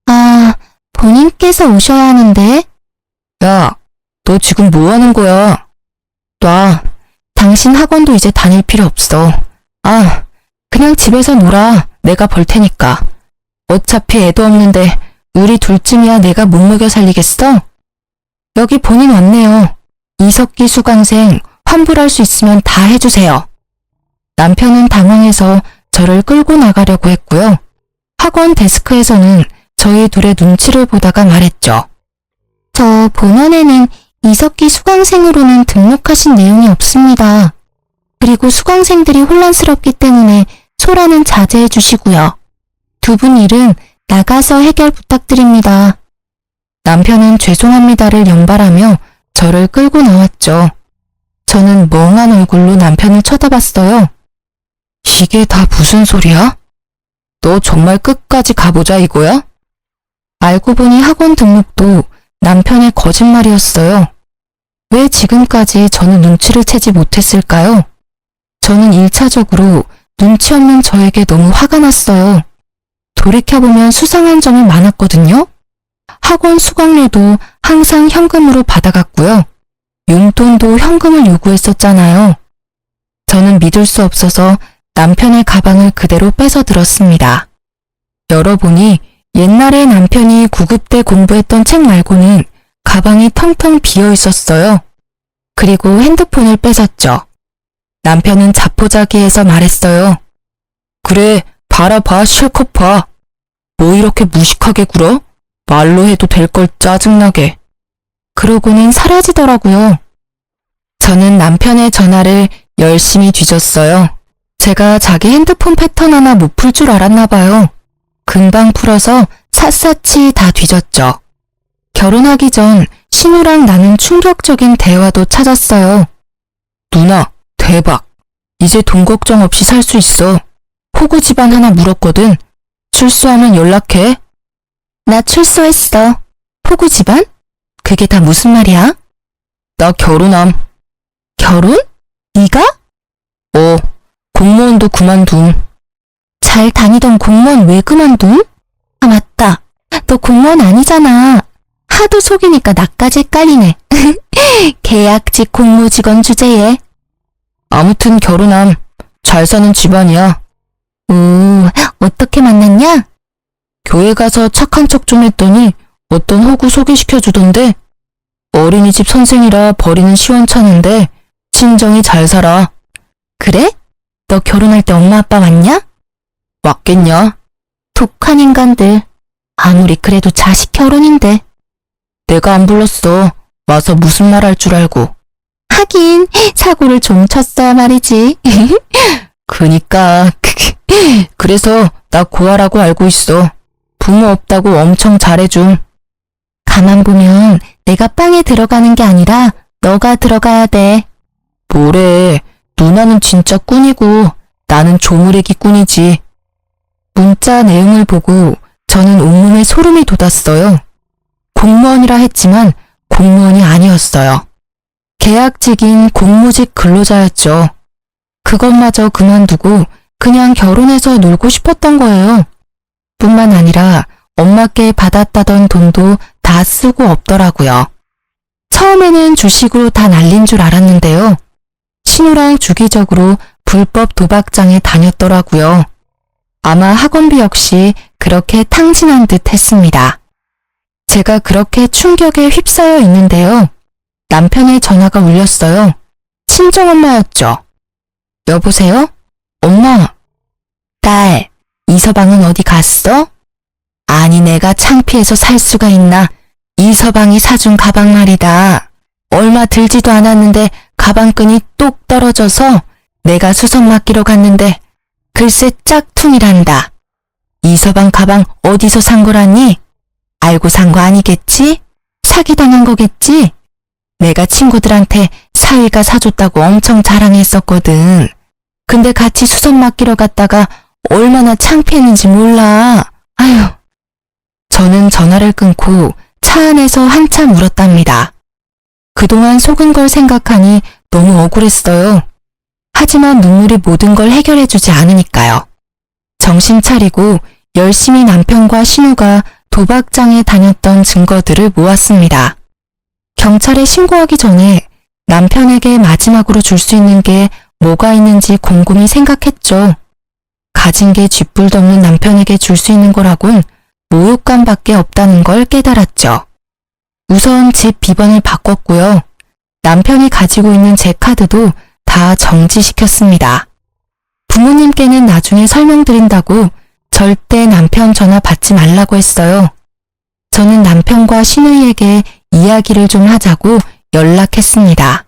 아, 본인께서 오셔야 하는데. 야, 너 지금 뭐 하는 거야? 놔. 당신 학원도 이제 다닐 필요 없어. 아, 그냥 집에서 놀아. 내가 벌 테니까. 어차피 애도 없는데 우리 둘쯤이야 내가 못 먹여 살리겠어? 여기 본인 왔네요. 이석기 수강생 환불할 수 있으면 다 해주세요. 남편은 당황해서 저를 끌고 나가려고 했고요. 학원 데스크에서는 저희 둘의 눈치를 보다가 말했죠. 저 본원에는 이석기 수강생으로는 등록하신 내용이 없습니다. 그리고 수강생들이 혼란스럽기 때문에 소라는 자제해 주시고요. 두 분 일은 나가서 해결 부탁드립니다. 남편은 죄송합니다를 연발하며 저를 끌고 나왔죠. 저는 멍한 얼굴로 남편을 쳐다봤어요. 이게 다 무슨 소리야? 너 정말 끝까지 가보자 이거야? 알고 보니 학원 등록도 남편의 거짓말이었어요. 왜 지금까지 저는 눈치를 채지 못했을까요? 저는 1차적으로 눈치 없는 저에게 너무 화가 났어요. 돌이켜보면 수상한 점이 많았거든요. 학원 수강료도 항상 현금으로 받아갔고요. 용돈도 현금을 요구했었잖아요. 저는 믿을 수 없어서 남편의 가방을 그대로 빼서 들었습니다. 열어보니 옛날에 남편이 9급 때 공부했던 책 말고는 가방이 텅텅 비어 있었어요. 그리고 핸드폰을 뺏었죠. 남편은 자포자기해서 말했어요. 그래, 봐라 실컷 봐. 뭐 이렇게 무식하게 굴어? 말로 해도 될 걸 짜증나게. 그러고는 사라지더라고요. 저는 남편의 전화를 열심히 뒤졌어요. 제가 자기 핸드폰 패턴 하나 못 풀 줄 알았나 봐요. 금방 풀어서 샅샅이 다 뒤졌죠. 결혼하기 전 신우랑 나눈 충격적인 대화도 찾았어요. 누나, 대박. 이제 돈 걱정 없이 살 수 있어. 호구 집안 하나 물었거든. 출소하면 연락해. 나 출소했어. 호구 집안? 그게 다 무슨 말이야? 나 결혼함. 결혼? 네가? 공무원도 그만둠. 잘 다니던 공무원 왜 그만둠? 아, 맞다. 너 공무원 아니잖아. 하도 속이니까 나까지 헷갈리네. 계약직 공무직원 주제에. 아무튼 결혼함. 잘 사는 집안이야. 오, 어떻게 만났냐? 교회 가서 착한 척 좀 했더니 어떤 호구 소개시켜주던데. 어린이집 선생이라 버리는 시원찮은데 친정이 잘 살아. 그래? 너 결혼할 때 엄마 아빠 왔냐? 왔겠냐? 독한 인간들. 아무리 그래도 자식 결혼인데. 내가 안 불렀어. 와서 무슨 말 할 줄 알고. 하긴 사고를 좀 쳤어야 말이지. 그니까. 그래서 나 고아라고 알고 있어. 부모 없다고 엄청 잘해줌. 가만 보면 내가 빵에 들어가는 게 아니라 너가 들어가야 돼. 뭐래. 누나는 진짜 꾼이고 나는 조무래기 꾼이지. 문자 내용을 보고 저는 온몸에 소름이 돋았어요. 공무원이라 했지만 공무원이 아니었어요. 계약직인 공무직 근로자였죠. 그것마저 그만두고 그냥 결혼해서 놀고 싶었던 거예요. 뿐만 아니라 엄마께 받았다던 돈도 다 쓰고 없더라고요. 처음에는 주식으로 다 날린 줄 알았는데요. 신우랑 주기적으로 불법 도박장에 다녔더라고요. 아마 학원비 역시 그렇게 탕진한 듯 했습니다. 제가 그렇게 충격에 휩싸여 있는데요. 남편의 전화가 울렸어요. 친정엄마였죠. 여보세요? 엄마. 딸, 이서방은 어디 갔어? 아니 내가 창피해서 살 수가 있나. 이서방이 사준 가방 말이다. 얼마 들지도 않았는데 가방끈이 똑 떨어져서 내가 수선 맡기러 갔는데 글쎄 짝퉁이란다. 이서방 가방 어디서 산 거라니? 알고 산 거 아니겠지? 사기당한 거겠지? 내가 친구들한테 사위가 사줬다고 엄청 자랑했었거든. 근데 같이 수선 맡기러 갔다가 얼마나 창피했는지 몰라. 아휴. 저는 전화를 끊고 차 안에서 한참 울었답니다. 그동안 속은 걸 생각하니 너무 억울했어요. 하지만 눈물이 모든 걸 해결해주지 않으니까요. 정신 차리고 열심히 남편과 신우가 도박장에 다녔던 증거들을 모았습니다. 경찰에 신고하기 전에 남편에게 마지막으로 줄 수 있는 게 뭐가 있는지 곰곰이 생각했죠. 가진 게 쥐뿔도 없는 남편에게 줄 수 있는 거라곤 모욕감밖에 없다는 걸 깨달았죠. 우선 집 비번을 바꿨고요. 남편이 가지고 있는 제 카드도 다 정지시켰습니다. 부모님께는 나중에 설명드린다고 절대 남편 전화 받지 말라고 했어요. 저는 남편과 신우이에게 이야기를 좀 하자고 연락했습니다.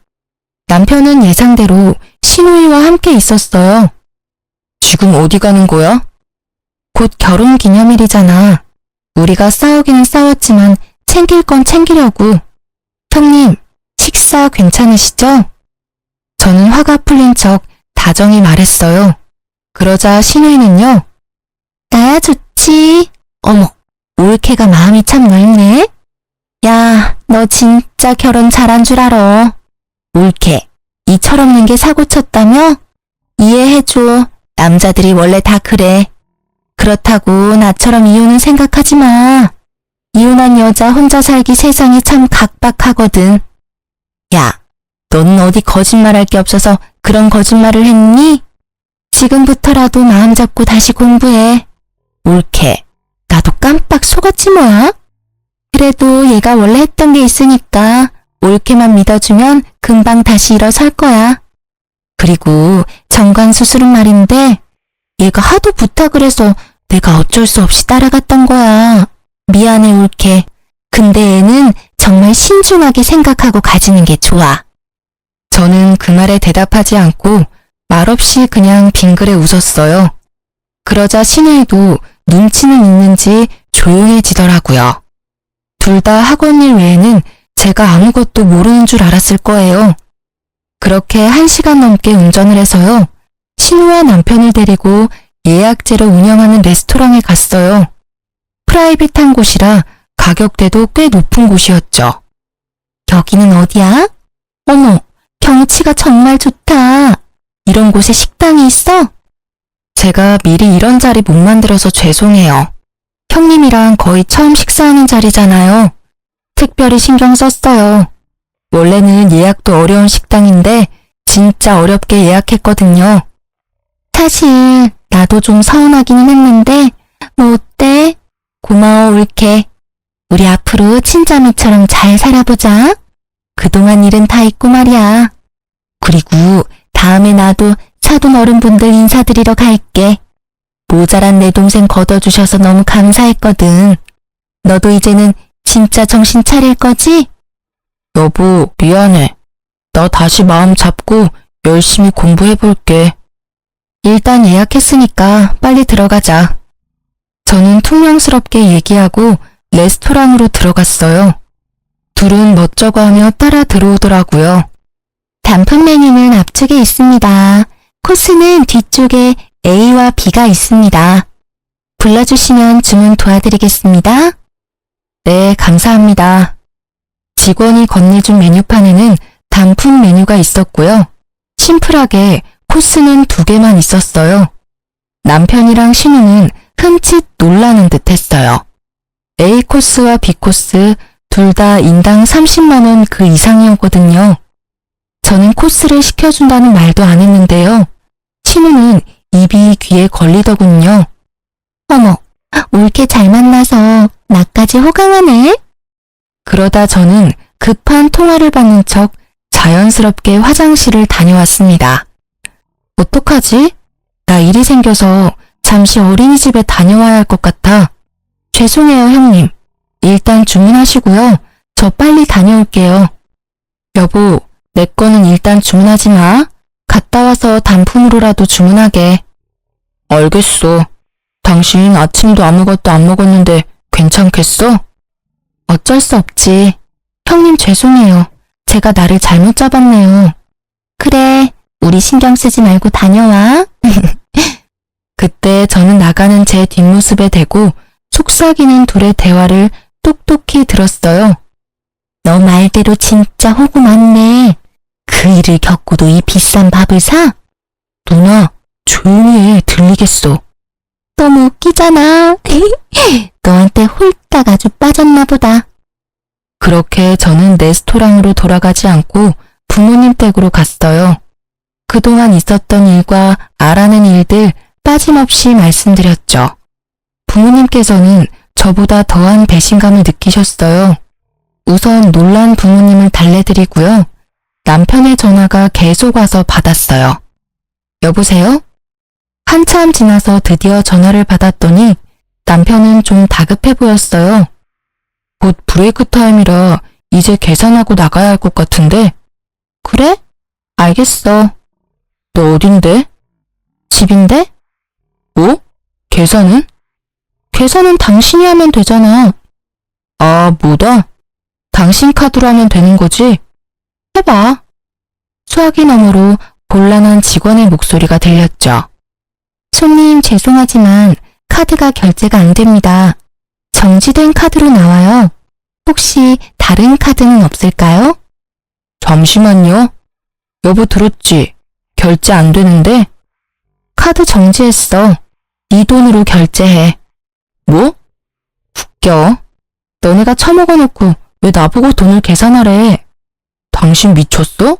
남편은 예상대로 신우이와 함께 있었어요. 지금 어디 가는 거야? 곧 결혼 기념일이잖아. 우리가 싸우기는 싸웠지만 챙길 건 챙기려고. 형님, 식사 괜찮으시죠? 저는 화가 풀린 척 다정히 말했어요. 그러자 신우이는요. 나야 좋지. 어머, 올케가 마음이 참 넓네. 야, 너 진짜 결혼 잘한 줄 알아. 올케, 이 철없는 게 사고 쳤다며? 이해해줘. 남자들이 원래 다 그래. 그렇다고 나처럼 이혼은 생각하지 마. 이혼한 여자 혼자 살기 세상이 참 각박하거든. 야, 너는 어디 거짓말할 게 없어서 그런 거짓말을 했니? 지금부터라도 마음 잡고 다시 공부해. 올케, 나도 깜빡 속았지 뭐야? 그래도 얘가 원래 했던 게 있으니까 올케만 믿어주면 금방 다시 일어설 거야. 그리고 정관수술은 말인데 얘가 하도 부탁을 해서 내가 어쩔 수 없이 따라갔던 거야. 미안해 올케. 근데 애는 정말 신중하게 생각하고 가지는 게 좋아. 저는 그 말에 대답하지 않고 말없이 그냥 빙그레 웃었어요. 그러자 신우이도 눈치는 있는지 조용해지더라고요. 둘 다 학원 일 외에는 제가 아무것도 모르는 줄 알았을 거예요. 그렇게 1시간 넘게 운전을 해서요. 신우와 남편을 데리고 예약제로 운영하는 레스토랑에 갔어요. 프라이빗한 곳이라 가격대도 꽤 높은 곳이었죠. 여기는 어디야? 어머, 경치가 정말 좋다. 이런 곳에 식당이 있어? 제가 미리 이런 자리 못 만들어서 죄송해요. 형님이랑 거의 처음 식사하는 자리잖아요. 특별히 신경 썼어요. 원래는 예약도 어려운 식당인데 진짜 어렵게 예약했거든요. 사실 나도 좀 서운하기는 했는데 뭐 어때? 고마워 올케. 우리 앞으로 친자매처럼 잘 살아보자. 그동안 일은 다 있고 말이야. 그리고 다음에 나도 사돈 어른분들 인사드리러 갈게. 모자란 내 동생 걷어주셔서 너무 감사했거든. 너도 이제는 진짜 정신 차릴 거지? 여보, 미안해. 나 다시 마음 잡고 열심히 공부해볼게. 일단 예약했으니까 빨리 들어가자. 저는 퉁명스럽게 얘기하고 레스토랑으로 들어갔어요. 둘은 멋쩍어 하며 따라 들어오더라고요. 단품 메뉴는 앞쪽에 있습니다. 코스는 뒤쪽에 A와 B가 있습니다. 불러주시면 주문 도와드리겠습니다. 네, 감사합니다. 직원이 건네준 메뉴판에는 단품 메뉴가 있었고요. 심플하게 코스는 2개만 있었어요. 남편이랑 신우는 흠칫 놀라는 듯 했어요. A 코스와 B 코스 둘 다 인당 30만 원 그 이상이었거든요. 저는 코스를 시켜준다는 말도 안 했는데요. 신우는 입이 귀에 걸리더군요. 어머, 올케 잘 만나서 나까지 호강하네? 그러다 저는 급한 통화를 받는 척 자연스럽게 화장실을 다녀왔습니다. 어떡하지? 나 일이 생겨서 잠시 어린이집에 다녀와야 할 것 같아. 죄송해요, 형님. 일단 주문하시고요. 저 빨리 다녀올게요. 여보, 내 거는 일단 주문하지 마. 갔다 와서 단품으로라도 주문하게. 알겠어. 당신 아침도 아무것도 안 먹었는데 괜찮겠어? 어쩔 수 없지. 형님 죄송해요. 제가 나를 잘못 잡았네요. 그래, 우리 신경 쓰지 말고 다녀와. 그때 저는 나가는 제 뒷모습에 대고 속삭이는 둘의 대화를 똑똑히 들었어요. 너 말대로 진짜 호구 많네. 그 일을 겪고도 이 비싼 밥을 사? 누나, 조용히 해. 들리겠어. 너무 웃기잖아. 너한테 홀딱 아주 빠졌나 보다. 그렇게 저는 레스토랑으로 돌아가지 않고 부모님 댁으로 갔어요. 그동안 있었던 일과 알아낸 일들 빠짐없이 말씀드렸죠. 부모님께서는 저보다 더한 배신감을 느끼셨어요. 우선 놀란 부모님을 달래드리고요. 남편의 전화가 계속 와서 받았어요. 여보세요? 한참 지나서 드디어 전화를 받았더니 남편은 좀 다급해 보였어요. 곧 브레이크 타임이라 이제 계산하고 나가야 할 것 같은데. 그래? 알겠어. 너 어딘데? 집인데? 뭐? 계산은? 계산은 당신이 하면 되잖아. 아, 뭐다? 당신 카드로 하면 되는 거지? 해봐. 수화기 너머로 곤란한 직원의 목소리가 들렸죠. 손님 죄송하지만 카드가 결제가 안 됩니다. 정지된 카드로 나와요. 혹시 다른 카드는 없을까요? 잠시만요. 여보 들었지? 결제 안 되는데? 카드 정지했어. 네 돈으로 결제해. 뭐? 웃겨. 너네가 처먹어놓고 왜 나보고 돈을 계산하래? 당신 미쳤어?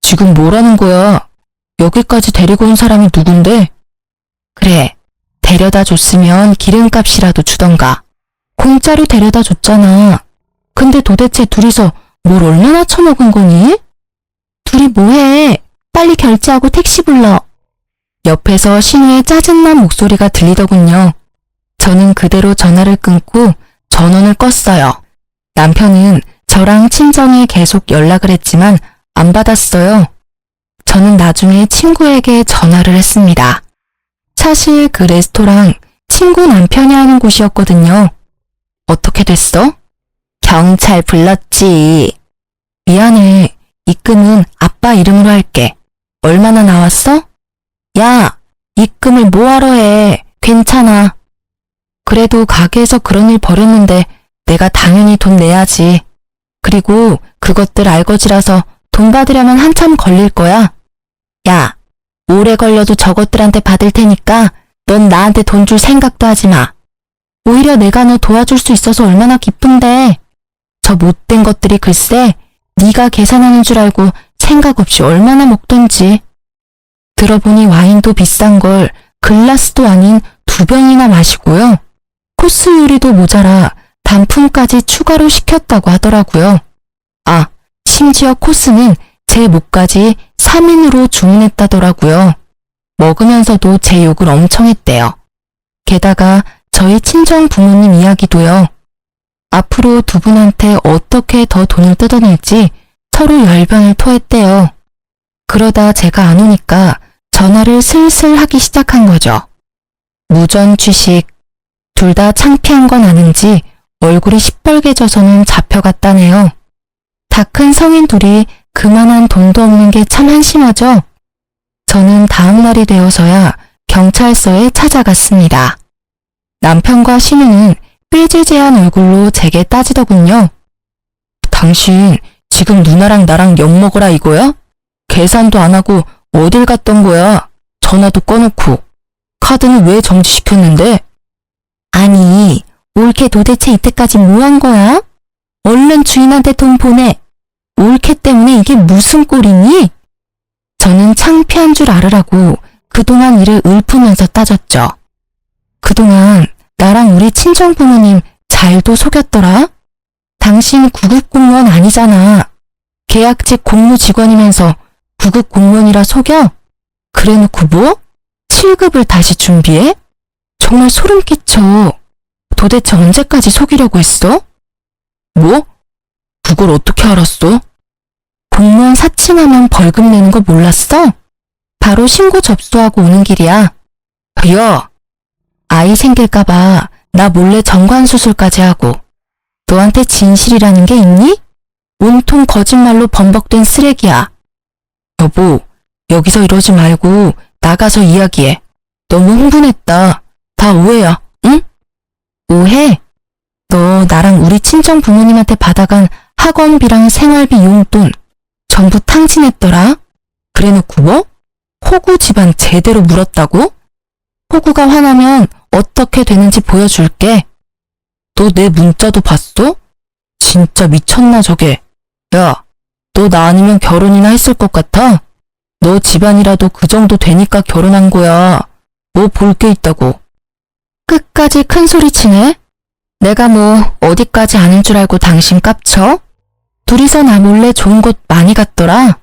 지금 뭐라는 거야? 여기까지 데리고 온 사람이 누군데? 그래, 데려다 줬으면 기름값이라도 주던가. 공짜로 데려다 줬잖아. 근데 도대체 둘이서 뭘 얼마나 처먹은 거니? 둘이 뭐해? 빨리 결제하고 택시 불러. 옆에서 신우의 짜증난 목소리가 들리더군요. 저는 그대로 전화를 끊고 전원을 껐어요. 남편은 저랑 친정에 계속 연락을 했지만 안 받았어요. 저는 나중에 친구에게 전화를 했습니다. 사실 그 레스토랑 친구 남편이 하는 곳이었거든요. 어떻게 됐어? 경찰 불렀지. 미안해. 입금은 아빠 이름으로 할게. 얼마나 나왔어? 야, 입금을 뭐하러 해. 괜찮아. 그래도 가게에서 그런 일 벌였는데 내가 당연히 돈 내야지. 그리고 그것들 알거지라서 돈 받으려면 한참 걸릴 거야. 야, 오래 걸려도 저것들한테 받을 테니까 넌 나한테 돈 줄 생각도 하지 마. 오히려 내가 너 도와줄 수 있어서 얼마나 기쁜데. 저 못된 것들이 글쎄 네가 계산하는 줄 알고 생각 없이 얼마나 먹던지. 들어보니 와인도 비싼 걸 글라스도 아닌 2병이나 마시고요. 코스 요리도 모자라 단품까지 추가로 시켰다고 하더라고요. 아, 심지어 코스는 제 몫까지 3인으로 주문했다더라고요. 먹으면서도 제 욕을 엄청 했대요. 게다가 저희 친정 부모님 이야기도요. 앞으로 두 분한테 어떻게 더 돈을 뜯어낼지 서로 열변을 토했대요. 그러다 제가 안 오니까 전화를 슬슬 하기 시작한 거죠. 무전 취식. 둘 다 창피한 건 아는지 얼굴이 시뻘개져서는 잡혀갔다네요. 다 큰 성인 둘이 그만한 돈도 없는 게 참 한심하죠? 저는 다음 날이 되어서야 경찰서에 찾아갔습니다. 남편과 신우는 삐질재한 얼굴로 제게 따지더군요. 당신 지금 누나랑 나랑 엿먹으라 이거야? 계산도 안 하고 어딜 갔던 거야? 전화도 꺼놓고. 카드는 왜 정지시켰는데? 아니, 올케 도대체 이때까지 뭐 한 거야? 얼른 주인한테 돈 보내. 올케 때문에 이게 무슨 꼴이니? 저는 창피한 줄 알으라고 그동안 일을 읊으면서 따졌죠. 그동안 나랑 우리 친정 부모님 잘도 속였더라? 당신 구급 공무원 아니잖아. 계약직 공무직원이면서 구급 공무원이라 속여? 그래놓고 뭐? 7급을 다시 준비해? 정말 소름 끼쳐. 도대체 언제까지 속이려고 했어? 뭐? 그걸 어떻게 알았어? 공무원 사칭하면 벌금 내는 거 몰랐어? 바로 신고 접수하고 오는 길이야. 야! 아이 생길까봐 나 몰래 정관수술까지 하고. 너한테 진실이라는 게 있니? 온통 거짓말로 범벅된 쓰레기야. 여보, 여기서 이러지 말고 나가서 이야기해. 너무 흥분했다. 다 오해야, 응? 오해? 너 나랑 우리 친정 부모님한테 받아간 학원비랑 생활비 용돈 전부 탕진했더라? 그래놓고 뭐? 호구 집안 제대로 물었다고? 호구가 화나면 어떻게 되는지 보여줄게. 너 내 문자도 봤어? 진짜 미쳤나 저게. 야, 너 나 아니면 결혼이나 했을 것 같아? 너 집안이라도 그 정도 되니까 결혼한 거야. 뭐 볼 게 있다고. 끝까지 큰 소리 치네? 내가 뭐 어디까지 아는 줄 알고 당신 깝쳐? 둘이서 나 몰래 좋은 곳 많이 갔더라.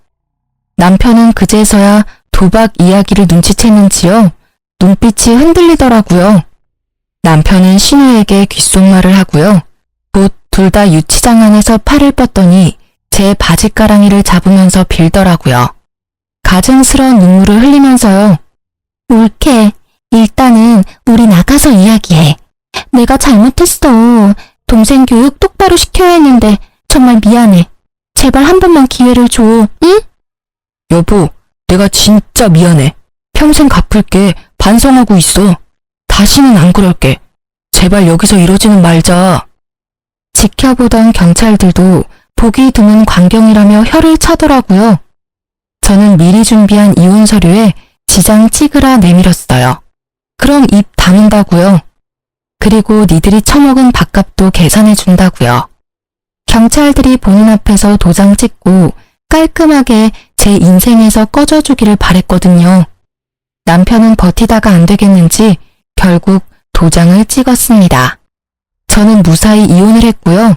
남편은 그제서야 도박 이야기를 눈치챘는지요. 눈빛이 흔들리더라고요. 남편은 신우에게 귓속말을 하고요. 곧 둘 다 유치장 안에서 팔을 뻗더니 제 바지가랑이를 잡으면서 빌더라고요. 가증스러운 눈물을 흘리면서요. 올케, 일단은 우리 나가서 이야기해. 내가 잘못했어. 동생 교육 똑바로 시켜야 했는데 정말 미안해. 제발 한 번만 기회를 줘, 응? 여보, 내가 진짜 미안해. 평생 갚을게. 반성하고 있어. 다시는 안 그럴게. 제발 여기서 이러지는 말자. 지켜보던 경찰들도 보기 드문 광경이라며 혀를 차더라고요. 저는 미리 준비한 이혼 서류에 지장 찍으라 내밀었어요. 그럼 입 다문다고요. 그리고 니들이 처먹은 밥값도 계산해 준다고요. 경찰들이 보는 앞에서 도장 찍고 깔끔하게 제 인생에서 꺼져주기를 바랬거든요. 남편은 버티다가 안 되겠는지 결국 도장을 찍었습니다. 저는 무사히 이혼을 했고요.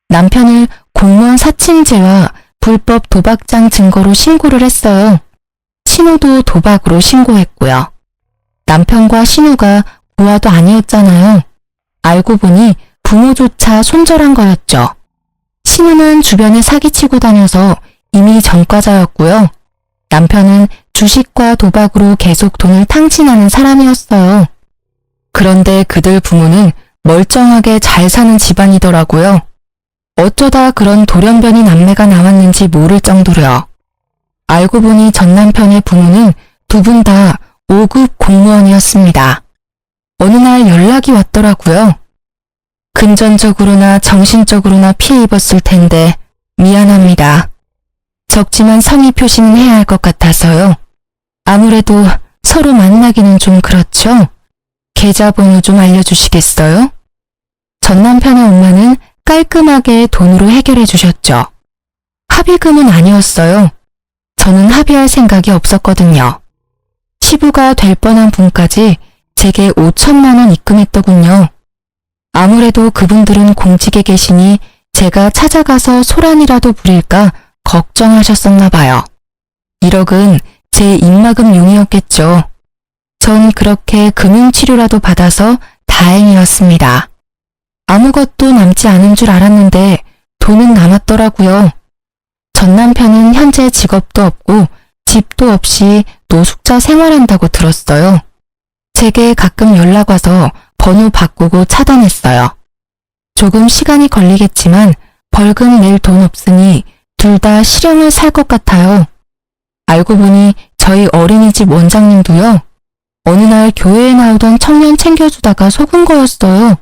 남편을 공무원 사칭죄와 불법 도박장 증거로 신고를 했어요. 신우도 도박으로 신고했고요. 남편과 신우가 부하도 아니었잖아요. 알고 보니 부모조차 손절한 거였죠. 신우는 주변에 사기치고 다녀서 이미 전과자였고요. 남편은 주식과 도박으로 계속 돈을 탕진하는 사람이었어요. 그런데 그들 부모는 멀쩡하게 잘 사는 집안이더라고요. 어쩌다 그런 돌연변이 남매가 나왔는지 모를 정도로요. 알고 보니 전 남편의 부모는 두 분 다 5급 공무원이었습니다. 어느 날 연락이 왔더라고요. 금전적으로나 정신적으로나 피해 입었을 텐데 미안합니다. 적지만 성의 표시는 해야 할 것 같아서요. 아무래도 서로 만나기는 좀 그렇죠? 계좌번호 좀 알려주시겠어요? 전 남편의 엄마는 깔끔하게 돈으로 해결해 주셨죠. 합의금은 아니었어요. 저는 합의할 생각이 없었거든요. 시부가 될 뻔한 분까지 제게 5천만 원 입금했더군요. 아무래도 그분들은 공직에 계시니 제가 찾아가서 소란이라도 부릴까 걱정하셨었나 봐요. 1억은 제 입막음 용이었겠죠. 전 그렇게 금융치료라도 받아서 다행이었습니다. 아무것도 남지 않은 줄 알았는데 돈은 남았더라고요. 전 남편은 현재 직업도 없고 집도 없이 노숙자 생활한다고 들었어요. 제게 가끔 연락 와서 번호 바꾸고 차단했어요. 조금 시간이 걸리겠지만 벌금 낼 돈 없으니 둘 다 실형을 살 것 같아요. 알고 보니 저희 어린이집 원장님도요. 어느 날 교회에 나오던 청년 챙겨주다가 속은 거였어요.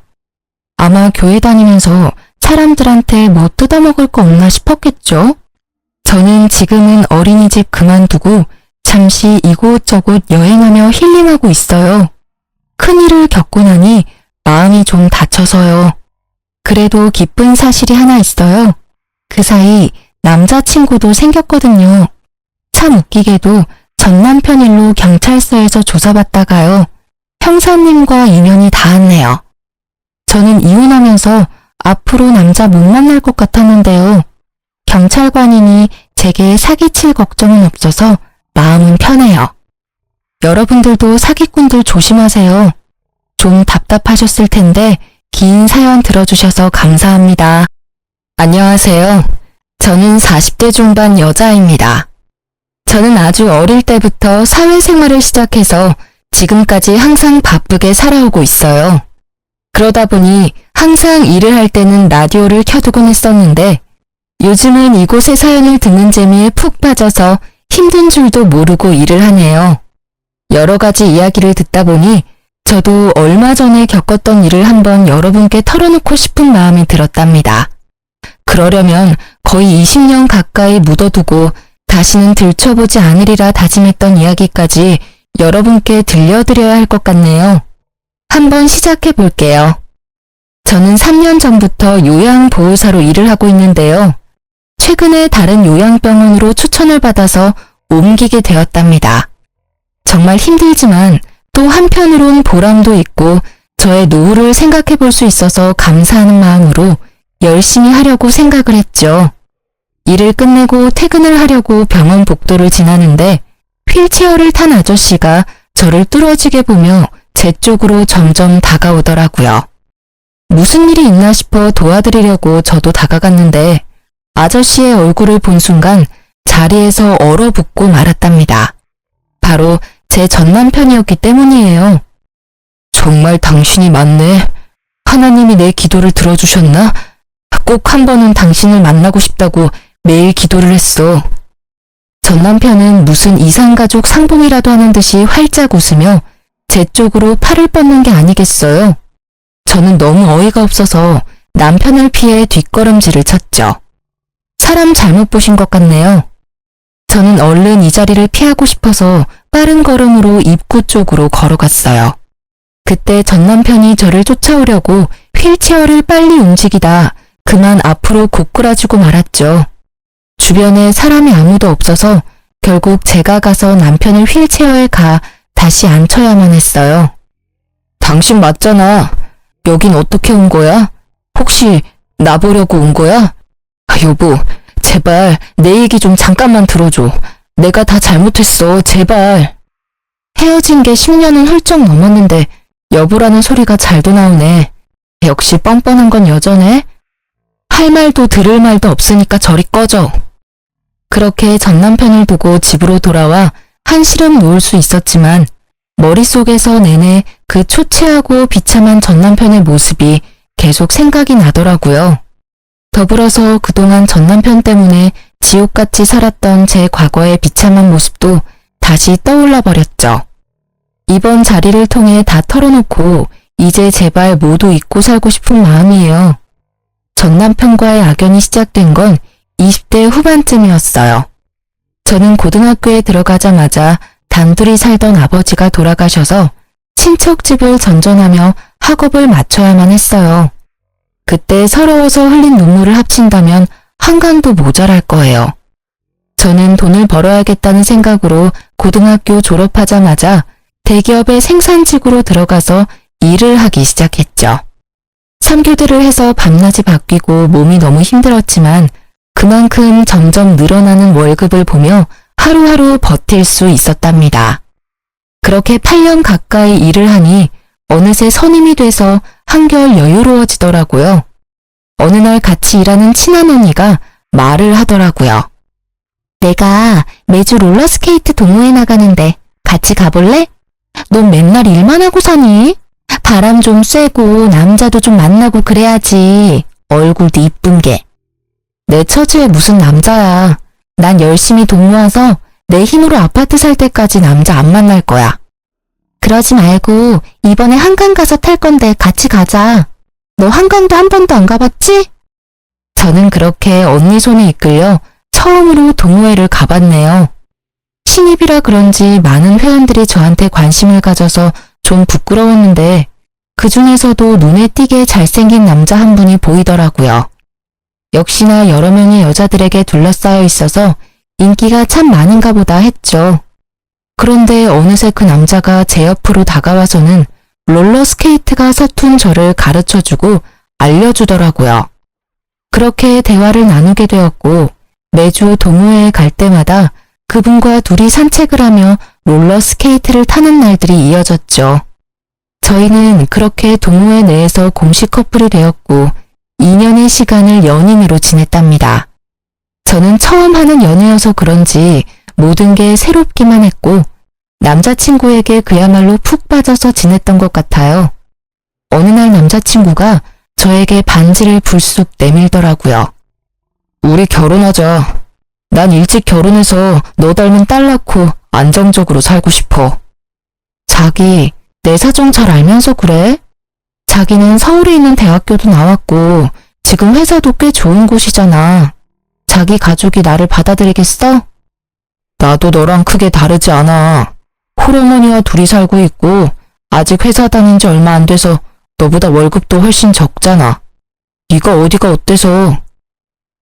아마 교회 다니면서 사람들한테 뭐 뜯어먹을 거 없나 싶었겠죠? 저는 지금은 어린이집 그만두고 잠시 이곳저곳 여행하며 힐링하고 있어요. 큰일을 겪고 나니 마음이 좀 다쳐서요. 그래도 기쁜 사실이 하나 있어요. 그 사이 남자친구도 생겼거든요. 참 웃기게도 전 남편 일로 경찰서에서 조사받다가요. 형사님과 인연이 닿았네요. 저는 이혼하면서 앞으로 남자 못 만날 것 같았는데요. 경찰관이니 제게 사기칠 걱정은 없어서 마음은 편해요. 여러분들도 사기꾼들 조심하세요. 좀 답답하셨을 텐데 긴 사연 들어주셔서 감사합니다. 안녕하세요. 저는 40대 중반 여자입니다. 저는 아주 어릴 때부터 사회생활을 시작해서 지금까지 항상 바쁘게 살아오고 있어요. 그러다 보니 항상 일을 할 때는 라디오를 켜두곤 했었는데 요즘은 이곳의 사연을 듣는 재미에 푹 빠져서 힘든 줄도 모르고 일을 하네요. 여러 가지 이야기를 듣다 보니 저도 얼마 전에 겪었던 일을 한번 여러분께 털어놓고 싶은 마음이 들었답니다. 그러려면 거의 20년 가까이 묻어두고 다시는 들춰보지 않으리라 다짐했던 이야기까지 여러분께 들려드려야 할 것 같네요. 한번 시작해 볼게요. 저는 3년 전부터 요양보호사로 일을 하고 있는데요. 최근에 다른 요양병원으로 추천을 받아서 옮기게 되었답니다. 정말 힘들지만 또 한편으론 보람도 있고 저의 노후를 생각해 볼 수 있어서 감사하는 마음으로 열심히 하려고 생각을 했죠. 일을 끝내고 퇴근을 하려고 병원 복도를 지나는데 휠체어를 탄 아저씨가 저를 뚫어지게 보며 제 쪽으로 점점 다가오더라고요. 무슨 일이 있나 싶어 도와드리려고 저도 다가갔는데 아저씨의 얼굴을 본 순간 자리에서 얼어붙고 말았답니다. 바로 제 전남편이었기 때문이에요. 정말 당신이 맞네. 하나님이 내 기도를 들어주셨나? 꼭 한 번은 당신을 만나고 싶다고 매일 기도를 했어. 전남편은 무슨 이산가족 상봉이라도 하는 듯이 활짝 웃으며 제 쪽으로 팔을 뻗는 게 아니겠어요. 저는 너무 어이가 없어서 남편을 피해 뒷걸음질을 쳤죠. 사람 잘못 보신 것 같네요. 저는 얼른 이 자리를 피하고 싶어서 빠른 걸음으로 입구 쪽으로 걸어갔어요. 그때 전 남편이 저를 쫓아오려고 휠체어를 빨리 움직이다 그만 앞으로 고꾸라지고 말았죠. 주변에 사람이 아무도 없어서 결국 제가 가서 남편을 휠체어에 가 다시 앉혀야만 했어요. 당신 맞잖아. 여긴 어떻게 온 거야? 혹시 나 보려고 온 거야? 여보, 제발 내 얘기 좀 잠깐만 들어줘. 내가 다 잘못했어, 제발. 헤어진 게 10년은 훌쩍 넘었는데 여보라는 소리가 잘도 나오네. 역시 뻔뻔한 건 여전해. 할 말도 들을 말도 없으니까 저리 꺼져. 그렇게 전 남편을 두고 집으로 돌아와 한시름 놓을 수 있었지만 머릿속에서 내내 그 초췌하고 비참한 전 남편의 모습이 계속 생각이 나더라고요. 더불어서 그동안 전 남편 때문에 지옥같이 살았던 제 과거의 비참한 모습도 다시 떠올라 버렸죠. 이번 자리를 통해 다 털어놓고 이제 제발 모두 잊고 살고 싶은 마음이에요. 전 남편과의 악연이 시작된 건 20대 후반쯤이었어요. 저는 고등학교에 들어가자마자 단둘이 살던 아버지가 돌아가셔서 친척집을 전전하며 학업을 마쳐야만 했어요. 그때 서러워서 흘린 눈물을 합친다면 한강도 모자랄 거예요. 저는 돈을 벌어야겠다는 생각으로 고등학교 졸업하자마자 대기업의 생산직으로 들어가서 일을 하기 시작했죠. 3교대를 해서 밤낮이 바뀌고 몸이 너무 힘들었지만 그만큼 점점 늘어나는 월급을 보며 하루하루 버틸 수 있었답니다. 그렇게 8년 가까이 일을 하니 어느새 선임이 돼서 한결 여유로워지더라고요. 어느 날 같이 일하는 친한 언니가 말을 하더라고요. 내가 매주 롤러스케이트 동호회 나가는데 같이 가볼래? 넌 맨날 일만 하고 사니? 바람 좀 쐬고 남자도 좀 만나고 그래야지. 얼굴도 이쁜 게. 내 처지에 무슨 남자야. 난 열심히 돈 모아서 내 힘으로 아파트 살 때까지 남자 안 만날 거야. 그러지 말고 이번에 한강 가서 탈 건데 같이 가자. 너 한강도 한 번도 안 가봤지? 저는 그렇게 언니 손에 이끌려 처음으로 동호회를 가봤네요. 신입이라 그런지 많은 회원들이 저한테 관심을 가져서 좀 부끄러웠는데 그 중에서도 눈에 띄게 잘생긴 남자 한 분이 보이더라고요. 역시나 여러 명의 여자들에게 둘러싸여 있어서 인기가 참 많은가 보다 했죠. 그런데 어느새 그 남자가 제 옆으로 다가와서는 롤러스케이트가 서툰 저를 가르쳐주고 알려주더라고요. 그렇게 대화를 나누게 되었고 매주 동호회에 갈 때마다 그분과 둘이 산책을 하며 롤러스케이트를 타는 날들이 이어졌죠. 저희는 그렇게 동호회 내에서 공식 커플이 되었고 2년의 시간을 연인으로 지냈답니다. 저는 처음 하는 연애여서 그런지 모든 게 새롭기만 했고 남자친구에게 그야말로 푹 빠져서 지냈던 것 같아요. 어느 날 남자친구가 저에게 반지를 불쑥 내밀더라고요. 우리 결혼하자. 난 일찍 결혼해서 너 닮은 딸 낳고 안정적으로 살고 싶어. 자기, 내 사정 잘 알면서 그래? 자기는 서울에 있는 대학교도 나왔고 지금 회사도 꽤 좋은 곳이잖아. 자기 가족이 나를 받아들이겠어? 나도 너랑 크게 다르지 않아. 홀어머니와 둘이 살고 있고 아직 회사 다닌 지 얼마 안 돼서 너보다 월급도 훨씬 적잖아. 네가 어디가 어때서?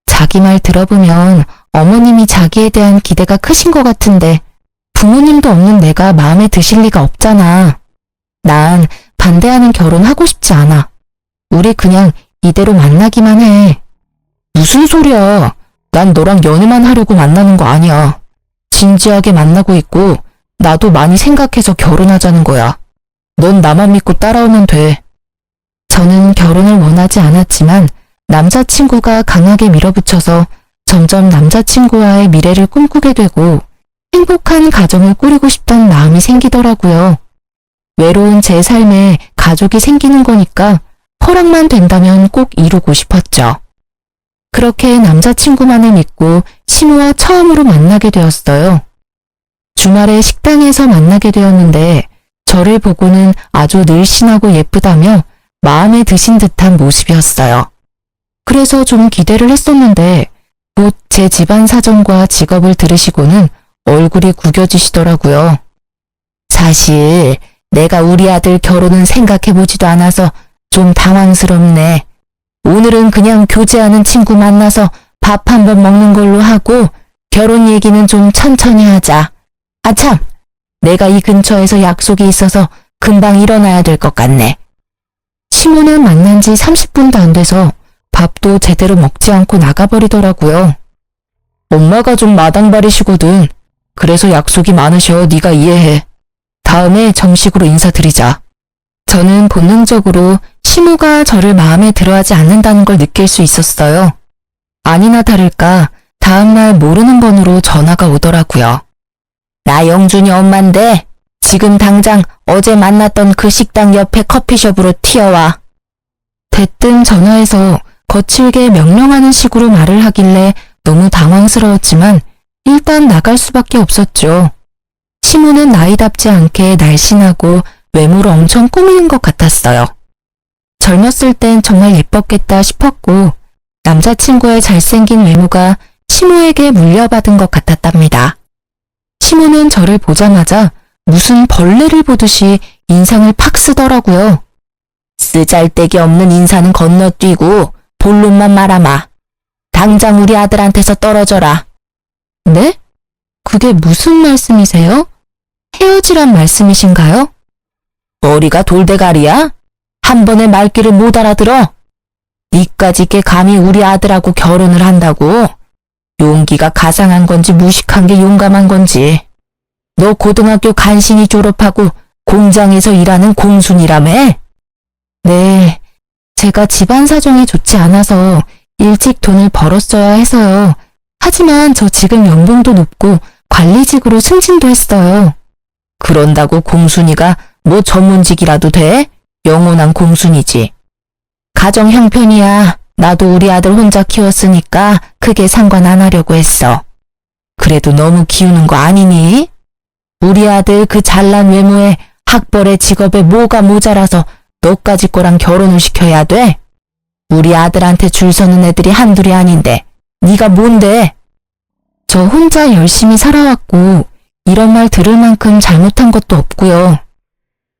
자기 말 들어보면 어머님이 자기에 대한 기대가 크신 것 같은데 부모님도 없는 내가 마음에 드실 리가 없잖아. 난 반대하는 결혼 하고 싶지 않아. 우리 그냥 이대로 만나기만 해. 무슨 소리야. 난 너랑 연애만 하려고 만나는 거 아니야. 진지하게 만나고 있고 나도 많이 생각해서 결혼하자는 거야. 넌 나만 믿고 따라오면 돼. 저는 결혼을 원하지 않았지만 남자친구가 강하게 밀어붙여서 점점 남자친구와의 미래를 꿈꾸게 되고 행복한 가정을 꾸리고 싶다는 마음이 생기더라고요. 외로운 제 삶에 가족이 생기는 거니까 허락만 된다면 꼭 이루고 싶었죠. 그렇게 남자친구만을 믿고 시모와 처음으로 만나게 되었어요. 주말에 식당에서 만나게 되었는데 저를 보고는 아주 늘씬하고 예쁘다며 마음에 드신 듯한 모습이었어요. 그래서 좀 기대를 했었는데 곧 제 집안 사정과 직업을 들으시고는 얼굴이 구겨지시더라고요. 사실 내가 우리 아들 결혼은 생각해보지도 않아서 좀 당황스럽네. 오늘은 그냥 교제하는 친구 만나서 밥 한번 먹는 걸로 하고 결혼 얘기는 좀 천천히 하자. 아참, 내가 이 근처에서 약속이 있어서 금방 일어나야 될 것 같네. 시모는 만난 지 30분도 안 돼서 밥도 제대로 먹지 않고 나가버리더라고요. 엄마가 좀 마당발이시거든. 그래서 약속이 많으셔. 네가 이해해. 다음에 정식으로 인사드리자. 저는 본능적으로 시모가 저를 마음에 들어하지 않는다는 걸 느낄 수 있었어요. 아니나 다를까 다음날 모르는 번호로 전화가 오더라고요. 나 영준이 엄마인데 지금 당장 어제 만났던 그 식당 옆에 커피숍으로 튀어와. 대뜸 전화해서 거칠게 명령하는 식으로 말을 하길래 너무 당황스러웠지만 일단 나갈 수밖에 없었죠. 시모는 나이답지 않게 날씬하고 외모로 엄청 꾸미는 것 같았어요. 젊었을 땐 정말 예뻤겠다 싶었고 남자친구의 잘생긴 외모가 시모에게 물려받은 것 같았답니다. 시모는 저를 보자마자 무슨 벌레를 보듯이 인상을 팍 쓰더라고요. 쓰잘데기 없는 인사는 건너뛰고 본론만 말아마. 당장 우리 아들한테서 떨어져라. 네? 그게 무슨 말씀이세요? 헤어지란 말씀이신가요? 머리가 돌대가리야? 한 번에 말귀를 못 알아들어? 니까짓 게 감히 우리 아들하고 결혼을 한다고? 용기가 가상한 건지 무식한 게 용감한 건지. 너 고등학교 간신히 졸업하고 공장에서 일하는 공순이라며? 네, 제가 집안 사정이 좋지 않아서 일찍 돈을 벌었어야 해서요. 하지만 저 지금 연봉도 높고 관리직으로 승진도 했어요. 그런다고 공순이가 뭐 전문직이라도 돼? 영원한 공순이지. 가정 형편이야. 나도 우리 아들 혼자 키웠으니까 크게 상관 안 하려고 했어. 그래도 너무 키우는 거 아니니? 우리 아들 그 잘난 외모에 학벌에 직업에 뭐가 모자라서 너까지 거랑 결혼을 시켜야 돼? 우리 아들한테 줄 서는 애들이 한둘이 아닌데 네가 뭔데? 저 혼자 열심히 살아왔고 이런 말 들을 만큼 잘못한 것도 없고요.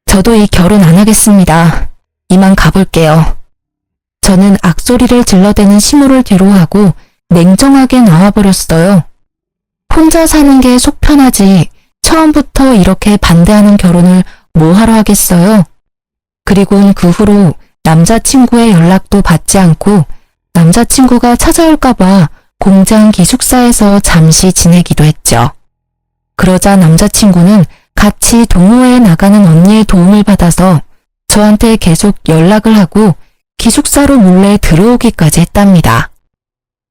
저도 이 결혼 안 하겠습니다. 이만 가볼게요. 저는 악소리를 질러대는 시모를 뒤로하고 냉정하게 나와버렸어요. 혼자 사는 게 속 편하지 처음부터 이렇게 반대하는 결혼을 뭐하러 하겠어요. 그리고는 그 후로 남자친구의 연락도 받지 않고 남자친구가 찾아올까봐 공장 기숙사에서 잠시 지내기도 했죠. 그러자 남자친구는 같이 동호회에 나가는 언니의 도움을 받아서 저한테 계속 연락을 하고 기숙사로 몰래 들어오기까지 했답니다.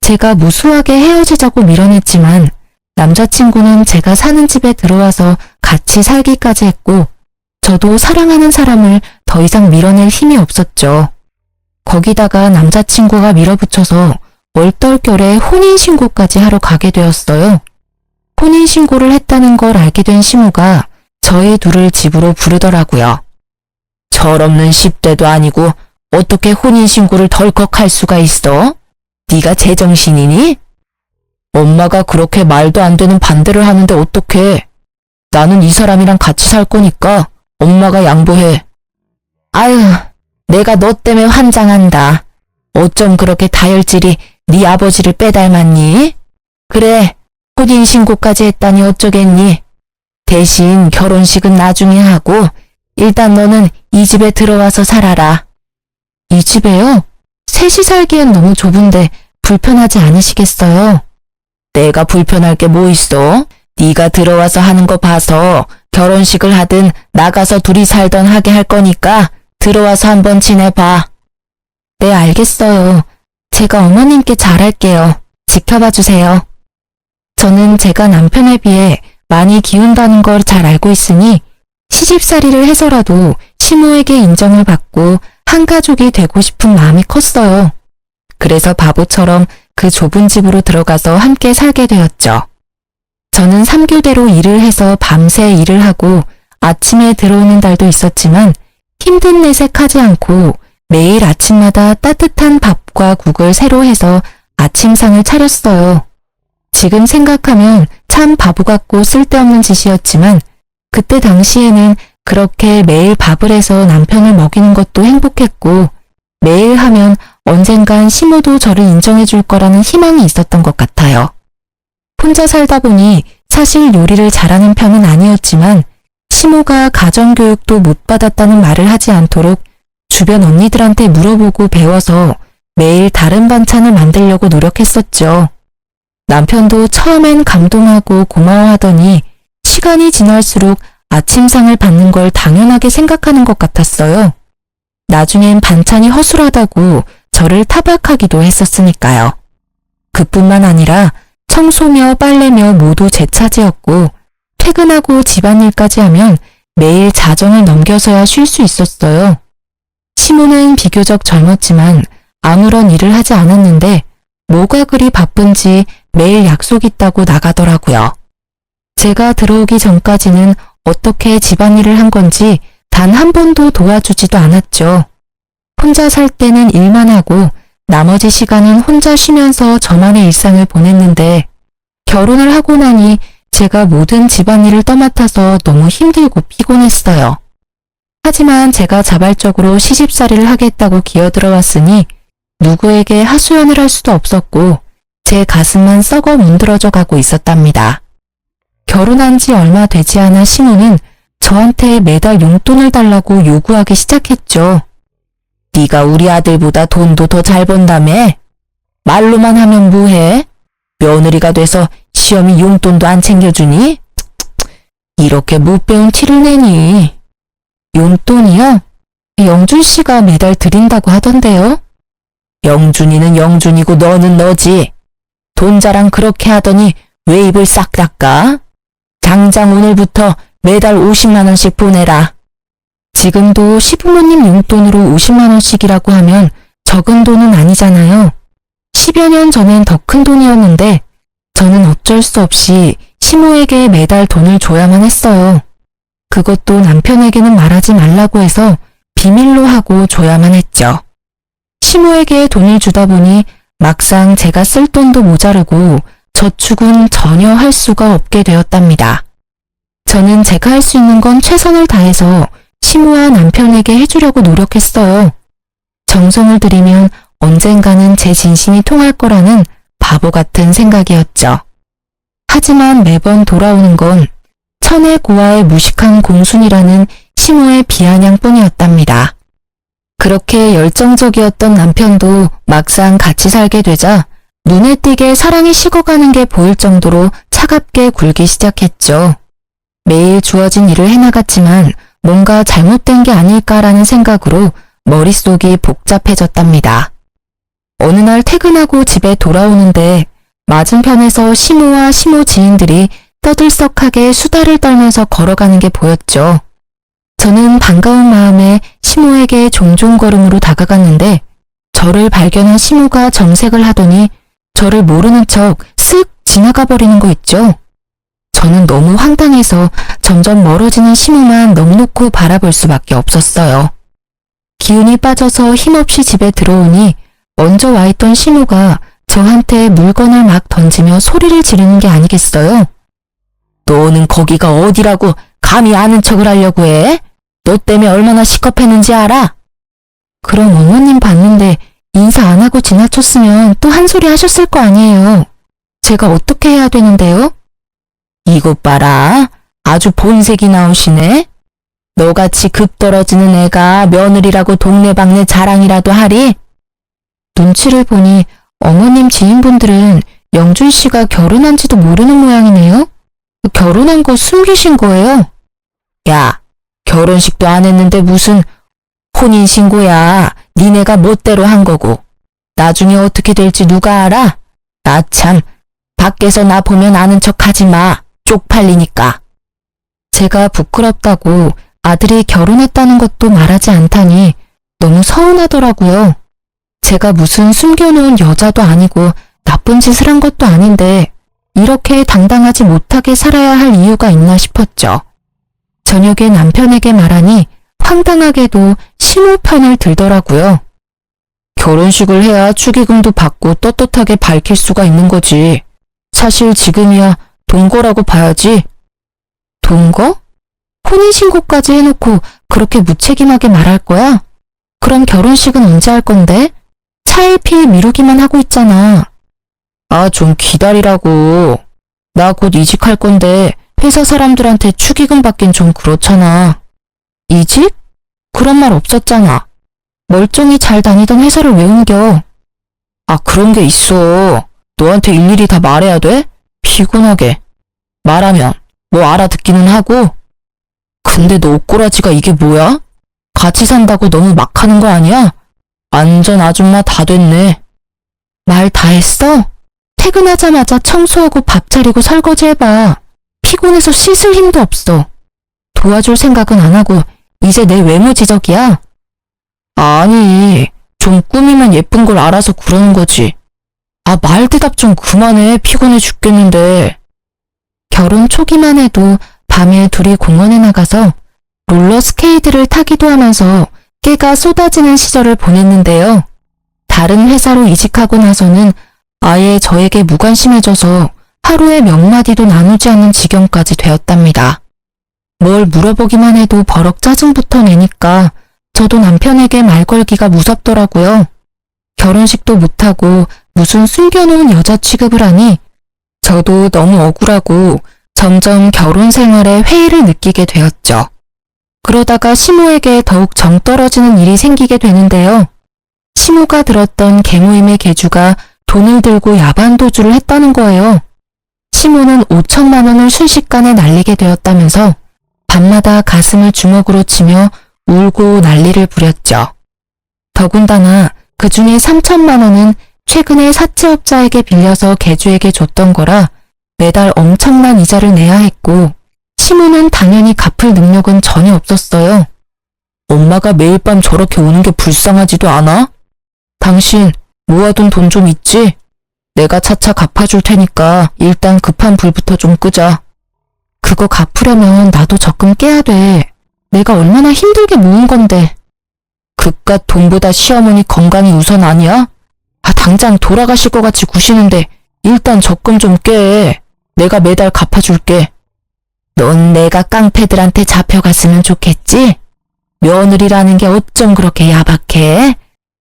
제가 무수하게 헤어지자고 밀어냈지만 남자친구는 제가 사는 집에 들어와서 같이 살기까지 했고 저도 사랑하는 사람을 더 이상 밀어낼 힘이 없었죠. 거기다가 남자친구가 밀어붙여서 얼떨결에 혼인신고까지 하러 가게 되었어요. 혼인신고를 했다는 걸 알게 된 시모가 저희 둘을 집으로 부르더라고요. 철없는 10대도 아니고 어떻게 혼인신고를 덜컥 할 수가 있어? 네가 제정신이니? 엄마가 그렇게 말도 안 되는 반대를 하는데 어떡해? 나는 이 사람이랑 같이 살 거니까 엄마가 양보해. 아유, 내가 너 때문에 환장한다. 어쩜 그렇게 다혈질이 네 아버지를 빼닮았니? 그래, 혼인신고까지 했다니 어쩌겠니? 대신 결혼식은 나중에 하고 일단 너는 이 집에 들어와서 살아라. 이 집에요? 셋이 살기엔 너무 좁은데 불편하지 않으시겠어요? 내가 불편할 게 뭐 있어? 네가 들어와서 하는 거 봐서 결혼식을 하든 나가서 둘이 살던 하게 할 거니까 들어와서 한번 지내봐. 네, 알겠어요. 제가 어머님께 잘할게요. 지켜봐 주세요. 저는 제가 남편에 비해 많이 기운다는 걸 잘 알고 있으니 시집살이를 해서라도 시모에게 인정을 받고 한 가족이 되고 싶은 마음이 컸어요. 그래서 바보처럼 그 좁은 집으로 들어가서 함께 살게 되었죠. 저는 3교대로 일을 해서 밤새 일을 하고 아침에 들어오는 달도 있었지만 힘든 내색하지 않고 매일 아침마다 따뜻한 밥과 국을 새로 해서 아침상을 차렸어요. 지금 생각하면 참 바보 같고 쓸데없는 짓이었지만 그때 당시에는 그렇게 매일 밥을 해서 남편을 먹이는 것도 행복했고 매일 하면 언젠간 시모도 저를 인정해 줄 거라는 희망이 있었던 것 같아요. 혼자 살다 보니 사실 요리를 잘하는 편은 아니었지만 시모가 가정교육도 못 받았다는 말을 하지 않도록 주변 언니들한테 물어보고 배워서 매일 다른 반찬을 만들려고 노력했었죠. 남편도 처음엔 감동하고 고마워하더니 시간이 지날수록 아침상을 받는 걸 당연하게 생각하는 것 같았어요. 나중엔 반찬이 허술하다고 저를 타박하기도 했었으니까요. 그뿐만 아니라 청소며 빨래며 모두 제 차지였고 퇴근하고 집안일까지 하면 매일 자정을 넘겨서야 쉴 수 있었어요. 시모는 비교적 젊었지만 아무런 일을 하지 않았는데 뭐가 그리 바쁜지 매일 약속 있다고 나가더라고요. 제가 들어오기 전까지는 어떻게 집안일을 한 건지 단 한 번도 도와주지도 않았죠. 혼자 살 때는 일만 하고 나머지 시간은 혼자 쉬면서 저만의 일상을 보냈는데 결혼을 하고 나니 제가 모든 집안일을 떠맡아서 너무 힘들고 피곤했어요. 하지만 제가 자발적으로 시집살이를 하겠다고 기어들어왔으니 누구에게 하소연을 할 수도 없었고 제 가슴만 썩어 문드러져 가고 있었답니다. 결혼한 지 얼마 되지 않아 시모는 저한테 매달 용돈을 달라고 요구하기 시작했죠. 네가 우리 아들보다 돈도 더 잘 번다며? 말로만 하면 뭐해? 며느리가 돼서 시어미 용돈도 안 챙겨주니? 이렇게 못 배운 티를 내니. 용돈이요? 영준 씨가 매달 드린다고 하던데요? 영준이는 영준이고 너는 너지. 돈 자랑 그렇게 하더니 왜 입을 싹 닦아? 당장 오늘부터 매달 50만 원씩 보내라. 지금도 시부모님 용돈으로 50만 원씩이라고 하면 적은 돈은 아니잖아요. 10여 년 전엔 더 큰 돈이었는데 저는 어쩔 수 없이 시모에게 매달 돈을 줘야만 했어요. 그것도 남편에게는 말하지 말라고 해서 비밀로 하고 줘야만 했죠. 시모에게 돈을 주다 보니 막상 제가 쓸 돈도 모자르고 저축은 전혀 할 수가 없게 되었답니다. 저는 제가 할 수 있는 건 최선을 다해서 시모와 남편에게 해주려고 노력했어요. 정성을 들이면 언젠가는 제 진심이 통할 거라는 바보 같은 생각이었죠. 하지만 매번 돌아오는 건 천의 고아의 무식한 공순이라는 시모의 비아냥뿐이었답니다. 그렇게 열정적이었던 남편도 막상 같이 살게 되자 눈에 띄게 사랑이 식어가는 게 보일 정도로 차갑게 굴기 시작했죠. 매일 주어진 일을 해나갔지만 뭔가 잘못된 게 아닐까라는 생각으로 머릿속이 복잡해졌답니다. 어느 날 퇴근하고 집에 돌아오는데 맞은편에서 시모와 시모 지인들이 떠들썩하게 수다를 떨면서 걸어가는 게 보였죠. 저는 반가운 마음에 시모에게 종종 걸음으로 다가갔는데 저를 발견한 시모가 정색을 하더니 저를 모르는 척 쓱 지나가 버리는 거 있죠. 저는 너무 황당해서 점점 멀어지는 시모만 넋 놓고 바라볼 수밖에 없었어요. 기운이 빠져서 힘없이 집에 들어오니 먼저 와 있던 시모가 저한테 물건을 막 던지며 소리를 지르는 게 아니겠어요? 너는 거기가 어디라고 감히 아는 척을 하려고 해? 너 때문에 얼마나 시겁했는지 알아? 그럼 어머님 봤는데 인사 안 하고 지나쳤으면 또 한 소리 하셨을 거 아니에요. 제가 어떻게 해야 되는데요? 이것 봐라. 아주 본색이 나오시네. 너같이 급 떨어지는 애가 며느리라고 동네방네 자랑이라도 하리? 눈치를 보니 어머님 지인분들은 영준 씨가 결혼한지도 모르는 모양이네요. 결혼한 거 숨기신 거예요? 야, 결혼식도 안 했는데 무슨 혼인신고야. 니네가 멋대로 한 거고. 나중에 어떻게 될지 누가 알아? 나 참, 밖에서 나 보면 아는 척 하지 마. 쪽팔리니까. 제가 부끄럽다고 아들이 결혼했다는 것도 말하지 않다니 너무 서운하더라고요. 제가 무슨 숨겨놓은 여자도 아니고 나쁜 짓을 한 것도 아닌데 이렇게 당당하지 못하게 살아야 할 이유가 있나 싶었죠. 저녁에 남편에게 말하니 황당하게도 시모 편을 들더라고요. 결혼식을 해야 축의금도 받고 떳떳하게 밝힐 수가 있는 거지. 사실 지금이야 동거라고 봐야지. 동거? 혼인신고까지 해놓고 그렇게 무책임하게 말할 거야? 그럼 결혼식은 언제 할 건데? 차일피일 미루기만 하고 있잖아. 아, 좀 기다리라고. 나 곧 이직할 건데 회사 사람들한테 축의금 받긴 좀 그렇잖아. 이직? 그런 말 없었잖아. 멀쩡히 잘 다니던 회사를 왜 옮겨? 아, 그런 게 있어. 너한테 일일이 다 말해야 돼? 피곤하게. 말하면 뭐 알아듣기는 하고. 근데 너 옷꼬라지가 이게 뭐야? 같이 산다고 너무 막 하는 거 아니야? 완전 아줌마 다 됐네. 말 다 했어? 퇴근하자마자 청소하고 밥 차리고 설거지 해봐. 피곤해서 씻을 힘도 없어. 도와줄 생각은 안 하고 이제 내 외모 지적이야? 아니, 좀 꾸미면 예쁜 걸 알아서 그러는 거지. 아, 말 대답 좀 그만해. 피곤해 죽겠는데. 결혼 초기만 해도 밤에 둘이 공원에 나가서 롤러스케이트를 타기도 하면서 깨가 쏟아지는 시절을 보냈는데요. 다른 회사로 이직하고 나서는 아예 저에게 무관심해져서 하루에 몇 마디도 나누지 않는 지경까지 되었답니다. 뭘 물어보기만 해도 버럭 짜증부터 내니까 저도 남편에게 말 걸기가 무섭더라고요. 결혼식도 못하고 무슨 숨겨놓은 여자 취급을 하니 저도 너무 억울하고 점점 결혼 생활에 회의를 느끼게 되었죠. 그러다가 시모에게 더욱 정 떨어지는 일이 생기게 되는데요. 시모가 들었던 개모임의 계주가 돈을 들고 야반도주를 했다는 거예요. 시모는 5천만 원을 순식간에 날리게 되었다면서 밤마다 가슴을 주먹으로 치며 울고 난리를 부렸죠. 더군다나 그 중에 3천만 원은 최근에 사채업자에게 빌려서 계주에게 줬던 거라 매달 엄청난 이자를 내야 했고 시모는 당연히 갚을 능력은 전혀 없었어요. 엄마가 매일 밤 저렇게 우는 게 불쌍하지도 않아? 당신 모아둔 돈 좀 있지? 내가 차차 갚아줄 테니까 일단 급한 불부터 좀 끄자. 그거 갚으려면 나도 적금 깨야 돼. 내가 얼마나 힘들게 모은 건데. 그깟 돈보다 시어머니 건강이 우선 아니야? 아, 당장 돌아가실 것 같이 구시는데 일단 적금 좀 깨. 내가 매달 갚아줄게. 넌 내가 깡패들한테 잡혀갔으면 좋겠지? 며느리라는 게 어쩜 그렇게 야박해?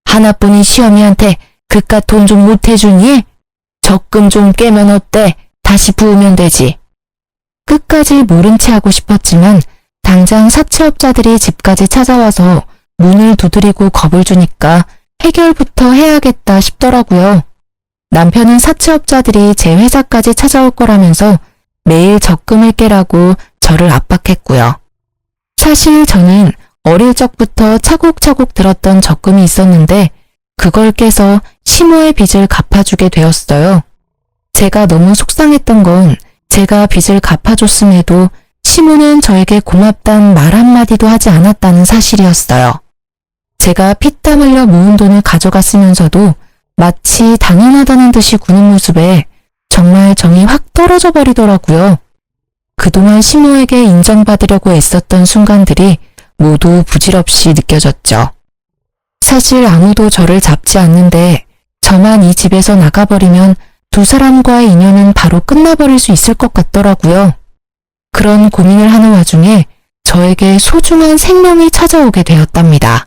하나뿐인 시어미한테 그깟 돈 좀 못 해주니? 적금 좀 깨면 어때? 다시 부으면 되지. 끝까지 모른 체 하고 싶었지만 당장 사채업자들이 집까지 찾아와서 문을 두드리고 겁을 주니까 해결부터 해야겠다 싶더라고요. 남편은 사채업자들이 제 회사까지 찾아올 거라면서 매일 적금을 깨라고 저를 압박했고요. 사실 저는 어릴 적부터 차곡차곡 들었던 적금이 있었는데 그걸 깨서 시모의 빚을 갚아주게 되었어요. 제가 너무 속상했던 건 제가 빚을 갚아줬음에도 시모는 저에게 고맙단 말 한마디도 하지 않았다는 사실이었어요. 제가 피땀 흘려 모은 돈을 가져갔으면서도 마치 당연하다는 듯이 구는 모습에 정말 정이 확 떨어져 버리더라고요. 그동안 시모에게 인정받으려고 애썼던 순간들이 모두 부질없이 느껴졌죠. 사실 아무도 저를 잡지 않는데 저만 이 집에서 나가버리면 두 사람과의 인연은 바로 끝나버릴 수 있을 것 같더라고요. 그런 고민을 하는 와중에 저에게 소중한 생명이 찾아오게 되었답니다.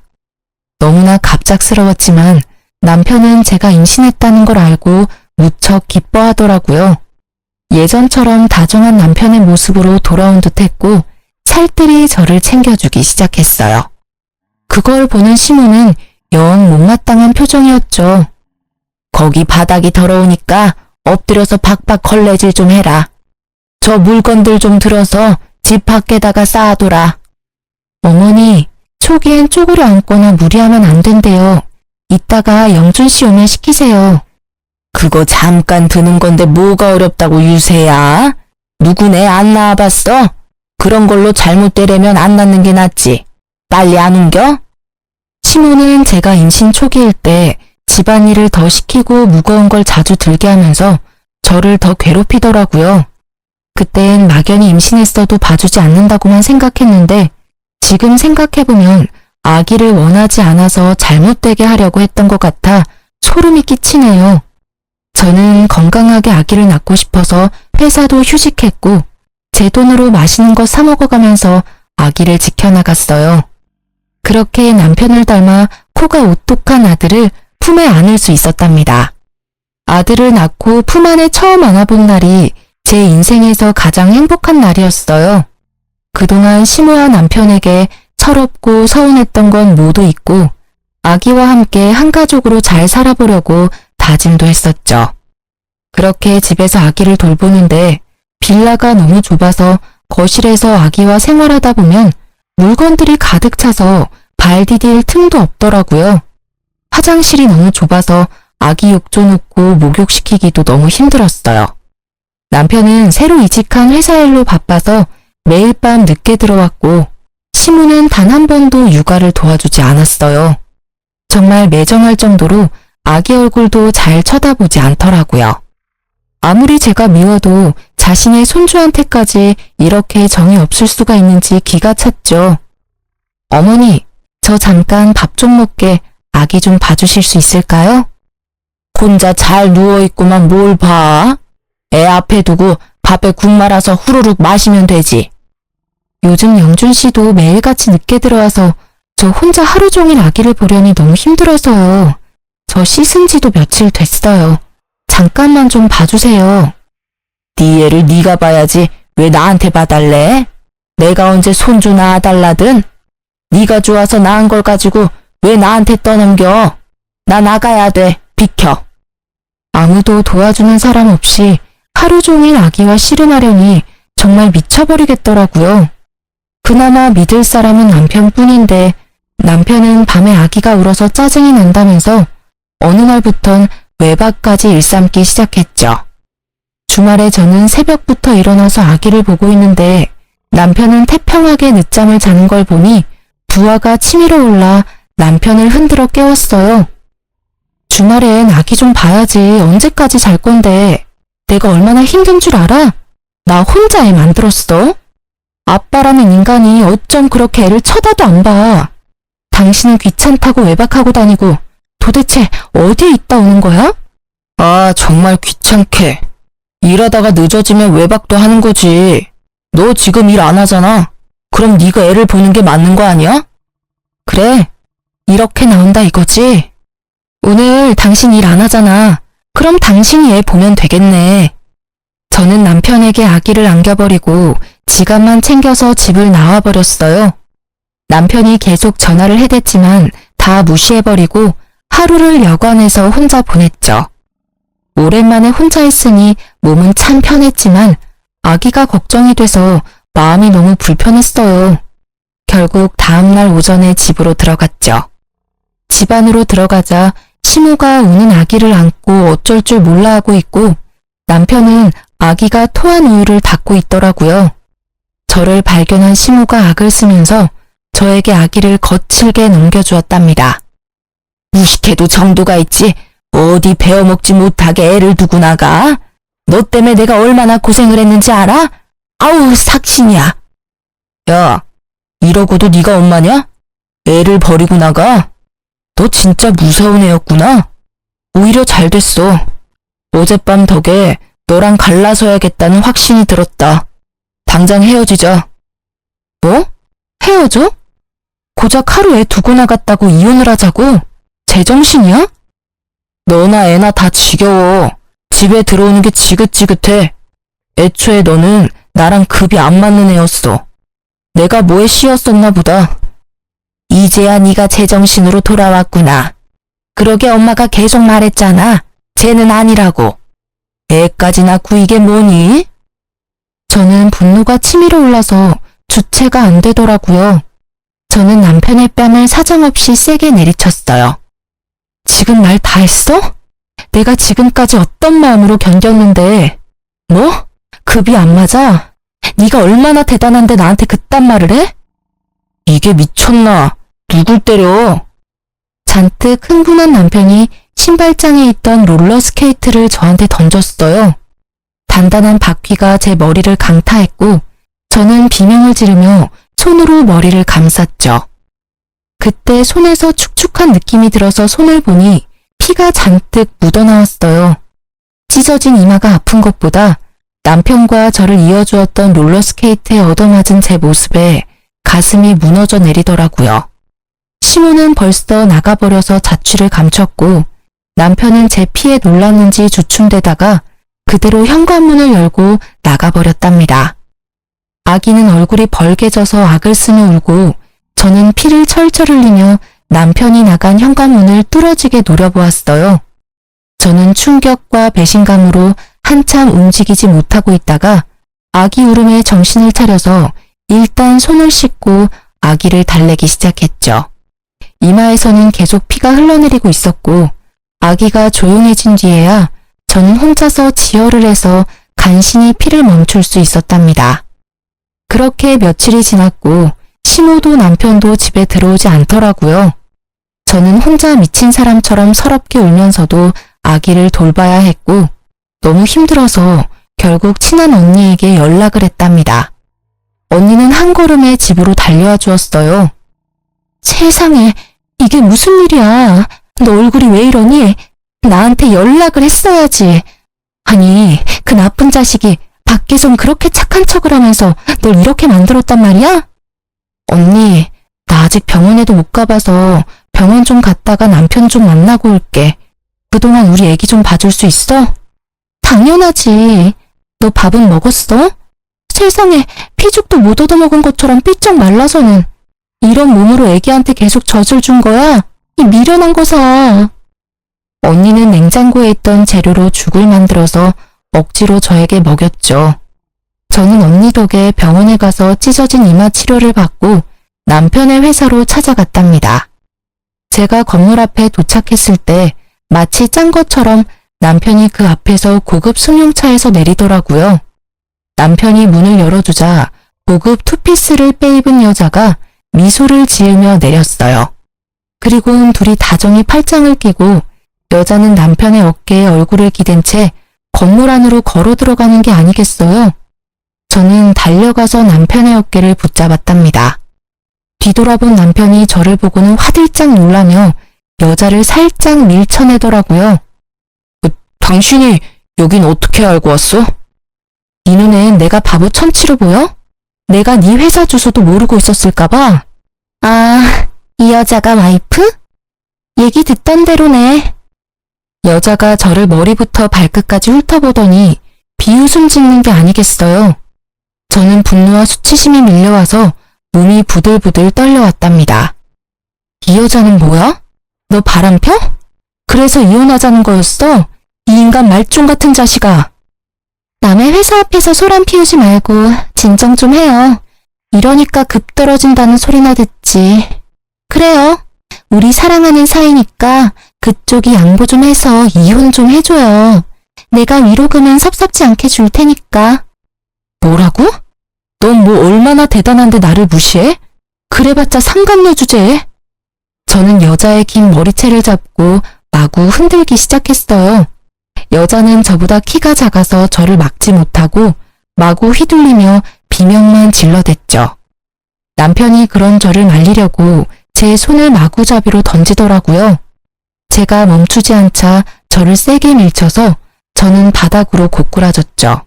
너무나 갑작스러웠지만 남편은 제가 임신했다는 걸 알고 무척 기뻐하더라고요. 예전처럼 다정한 남편의 모습으로 돌아온 듯했고 살뜰히 저를 챙겨주기 시작했어요. 그걸 보는 시모는 영 못마땅한 표정이었죠. 거기 바닥이 더러우니까 엎드려서 박박 걸레질 좀 해라. 저 물건들 좀 들어서 집 밖에다가 쌓아둬라. 어머니, 초기엔 쪼그려 앉거나 무리하면 안 된대요. 이따가 영준 씨 오면 시키세요. 그거 잠깐 드는 건데 뭐가 어렵다고 유세야? 누구네 안 낳아봤어? 그런 걸로 잘못되려면 안 낳는 게 낫지. 빨리 안 옮겨? 시모는 제가 임신 초기일 때 집안일을 더 시키고 무거운 걸 자주 들게 하면서 저를 더 괴롭히더라고요. 그땐 막연히 임신했어도 봐주지 않는다고만 생각했는데 지금 생각해보면 아기를 원하지 않아서 잘못되게 하려고 했던 것 같아 소름이 끼치네요. 저는 건강하게 아기를 낳고 싶어서 회사도 휴직했고 제 돈으로 맛있는 거 사 먹어가면서 아기를 지켜나갔어요. 그렇게 남편을 닮아 코가 오똑한 아들을 품에 안을 수 있었답니다. 아들을 낳고 품 안에 처음 안아본 날이 제 인생에서 가장 행복한 날이었어요. 그동안 시모와 남편에게 철없고 서운했던 건 모두 잊고 아기와 함께 한 가족으로 잘 살아보려고 다짐도 했었죠. 그렇게 집에서 아기를 돌보는데 빌라가 너무 좁아서 거실에서 아기와 생활하다 보면 물건들이 가득 차서 발 디딜 틈도 없더라고요. 화장실이 너무 좁아서 아기 욕조 놓고 목욕시키기도 너무 힘들었어요. 남편은 새로 이직한 회사 일로 바빠서 매일 밤 늦게 들어왔고 시모는 단 한 번도 육아를 도와주지 않았어요. 정말 매정할 정도로 아기 얼굴도 잘 쳐다보지 않더라고요. 아무리 제가 미워도 자신의 손주한테까지 이렇게 정이 없을 수가 있는지 기가 찼죠. 어머니, 저 잠깐 밥 좀 먹게 아기 좀 봐주실 수 있을까요? 혼자 잘 누워있고만 뭘 봐? 애 앞에 두고 밥에 국 말아서 후루룩 마시면 되지. 요즘 영준 씨도 매일같이 늦게 들어와서 저 혼자 하루 종일 아기를 보려니 너무 힘들어서요. 저 씻은 지도 며칠 됐어요. 잠깐만 좀 봐주세요. 네 애를 네가 봐야지 왜 나한테 봐달래? 내가 언제 손주 낳아달라든? 네가 좋아서 낳은 걸 가지고 왜 나한테 떠넘겨? 나 나가야 돼. 비켜. 아무도 도와주는 사람 없이 하루 종일 아기와 씨름하려니 정말 미쳐버리겠더라고요. 그나마 믿을 사람은 남편뿐인데 남편은 밤에 아기가 울어서 짜증이 난다면서 어느 날부턴 외박까지 일삼기 시작했죠. 주말에 저는 새벽부터 일어나서 아기를 보고 있는데 남편은 태평하게 늦잠을 자는 걸 보니 부하가 치밀어 올라 남편을 흔들어 깨웠어요. 주말엔 아기 좀 봐야지 언제까지 잘 건데 내가 얼마나 힘든 줄 알아? 나 혼자 애 만들었어? 아빠라는 인간이 어쩜 그렇게 애를 쳐다도 안 봐. 당신은 귀찮다고 외박하고 다니고 도대체 어디에 있다 오는 거야? 아, 정말 귀찮게. 일하다가 늦어지면 외박도 하는 거지. 너 지금 일 안 하잖아. 그럼 네가 애를 보는 게 맞는 거 아니야? 그래, 이렇게 나온다 이거지. 오늘 당신 일 안 하잖아. 그럼 당신이 애 보면 되겠네. 저는 남편에게 아기를 안겨버리고 지갑만 챙겨서 집을 나와버렸어요. 남편이 계속 전화를 해댔지만 다 무시해버리고 하루를 여관에서 혼자 보냈죠. 오랜만에 혼자 있으니 몸은 참 편했지만 아기가 걱정이 돼서 마음이 너무 불편했어요. 결국 다음날 오전에 집으로 들어갔죠. 집 안으로 들어가자 시모가 우는 아기를 안고 어쩔 줄 몰라 하고 있고 남편은 아기가 토한 우유를 닦고 있더라고요. 저를 발견한 시모가 악을 쓰면서 저에게 아기를 거칠게 넘겨주었답니다. 무식해도 정도가 있지 어디 배워먹지 못하게 애를 두고 나가? 너 때문에 내가 얼마나 고생을 했는지 알아? 아우 삭신이야. 야, 이러고도 네가 엄마냐? 애를 버리고 나가? 너 진짜 무서운 애였구나. 오히려 잘 됐어. 어젯밤 덕에 너랑 갈라서야겠다는 확신이 들었다. 당장 헤어지자. 뭐? 헤어져? 고작 하루 애 두고 나갔다고 이혼을 하자고? 제정신이야? 너나 애나 다 지겨워. 집에 들어오는 게 지긋지긋해. 애초에 너는 나랑 급이 안 맞는 애였어. 내가 뭐에 씌었었나 보다. 이제야 네가 제정신으로 돌아왔구나. 그러게 엄마가 계속 말했잖아. 쟤는 아니라고. 애까지 낳고 이게 뭐니? 저는 분노가 치밀어 올라서 주체가 안 되더라고요. 저는 남편의 뺨을 사정없이 세게 내리쳤어요. 지금 말 다 했어? 내가 지금까지 어떤 마음으로 견뎠는데 뭐? 급이 안 맞아? 네가 얼마나 대단한데 나한테 그딴 말을 해? 이게 미쳤나? 누굴 때려? 잔뜩 흥분한 남편이 신발장에 있던 롤러스케이트를 저한테 던졌어요. 단단한 바퀴가 제 머리를 강타했고 저는 비명을 지르며 손으로 머리를 감쌌죠. 그때 손에서 축축한 느낌이 들어서 손을 보니 피가 잔뜩 묻어나왔어요. 찢어진 이마가 아픈 것보다 남편과 저를 이어주었던 롤러스케이트에 얻어맞은 제 모습에 가슴이 무너져 내리더라고요. 시모는 벌써 나가버려서 자취를 감췄고 남편은 제 피에 놀랐는지 주춤대다가 그대로 현관문을 열고 나가버렸답니다. 아기는 얼굴이 벌개져서 악을 쓰며 울고 저는 피를 철철 흘리며 남편이 나간 현관문을 뚫어지게 노려보았어요. 저는 충격과 배신감으로 한참 움직이지 못하고 있다가 아기 울음에 정신을 차려서 일단 손을 씻고 아기를 달래기 시작했죠. 이마에서는 계속 피가 흘러내리고 있었고 아기가 조용해진 뒤에야 저는 혼자서 지혈을 해서 간신히 피를 멈출 수 있었답니다. 그렇게 며칠이 지났고 시모도 남편도 집에 들어오지 않더라고요. 저는 혼자 미친 사람처럼 서럽게 울면서도 아기를 돌봐야 했고 너무 힘들어서 결국 친한 언니에게 연락을 했답니다. 언니는 한 걸음에 집으로 달려와 주었어요. 세상에, 이게 무슨 일이야? 너 얼굴이 왜 이러니? 나한테 연락을 했어야지. 아니, 그 나쁜 자식이 밖에선 그렇게 착한 척을 하면서 널 이렇게 만들었단 말이야? 언니, 나 아직 병원에도 못 가봐서 병원 좀 갔다가 남편 좀 만나고 올게. 그동안 우리 애기 좀 봐줄 수 있어? 당연하지. 너 밥은 먹었어? 세상에, 피죽도 못 얻어먹은 것처럼 삐쩍 말라서는. 이런 몸으로 애기한테 계속 젖을 준 거야? 이 미련한 거사. 언니는 냉장고에 있던 재료로 죽을 만들어서 억지로 저에게 먹였죠. 저는 언니 덕에 병원에 가서 찢어진 이마 치료를 받고 남편의 회사로 찾아갔답니다. 제가 건물 앞에 도착했을 때 마치 짠 것처럼 남편이 그 앞에서 고급 승용차에서 내리더라고요. 남편이 문을 열어주자 고급 투피스를 빼입은 여자가 미소를 지으며 내렸어요. 그리고는 둘이 다정히 팔짱을 끼고 여자는 남편의 어깨에 얼굴을 기댄 채 건물 안으로 걸어 들어가는 게 아니겠어요? 저는 달려가서 남편의 어깨를 붙잡았답니다. 뒤돌아본 남편이 저를 보고는 화들짝 놀라며 여자를 살짝 밀쳐내더라고요. 당신이 여긴 어떻게 알고 왔어? 네 눈엔 내가 바보 천치로 보여? 내가 네 회사 주소도 모르고 있었을까봐. 아, 이 여자가 와이프? 얘기 듣던 대로네. 여자가 저를 머리부터 발끝까지 훑어보더니 비웃음 짓는 게 아니겠어요. 저는 분노와 수치심이 밀려와서 몸이 부들부들 떨려왔답니다. 이 여자는 뭐야? 너 바람 펴? 그래서 이혼하자는 거였어? 이 인간 말종 같은 자식아. 남의 회사 앞에서 소란 피우지 말고 진정 좀 해요. 이러니까 급 떨어진다는 소리나 듣지. 그래요. 우리 사랑하는 사이니까 그쪽이 양보 좀 해서 이혼 좀 해줘요. 내가 위로금은 섭섭지 않게 줄 테니까. 뭐라고? 넌 뭐 얼마나 대단한데 나를 무시해? 그래봤자 상간녀 주제에. 저는 여자의 긴 머리채를 잡고 마구 흔들기 시작했어요. 여자는 저보다 키가 작아서 저를 막지 못하고 마구 휘둘리며 비명만 질러댔죠. 남편이 그런 저를 말리려고 제 손을 마구잡이로 던지더라고요. 제가 멈추지 않자 저를 세게 밀쳐서 저는 바닥으로 고꾸라졌죠.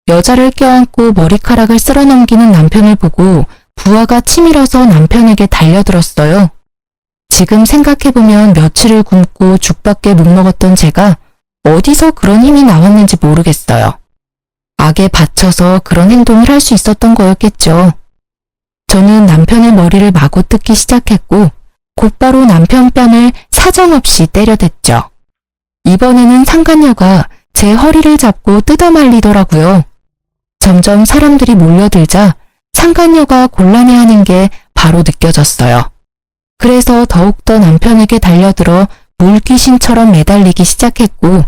여자를 껴안고 머리카락을 쓸어넘기는 남편을 보고 부하가 치밀어서 남편에게 달려들었어요. 지금 생각해보면 며칠을 굶고 죽밖에 못 먹었던 제가 어디서 그런 힘이 나왔는지 모르겠어요. 악에 받쳐서 그런 행동을 할 수 있었던 거였겠죠. 저는 남편의 머리를 마구 뜯기 시작했고 곧바로 남편 뺨을 사정없이 때려댔죠. 이번에는 상간녀가 제 허리를 잡고 뜯어말리더라고요. 점점 사람들이 몰려들자 상간녀가 곤란해하는 게 바로 느껴졌어요. 그래서 더욱더 남편에게 달려들어 물귀신처럼 매달리기 시작했고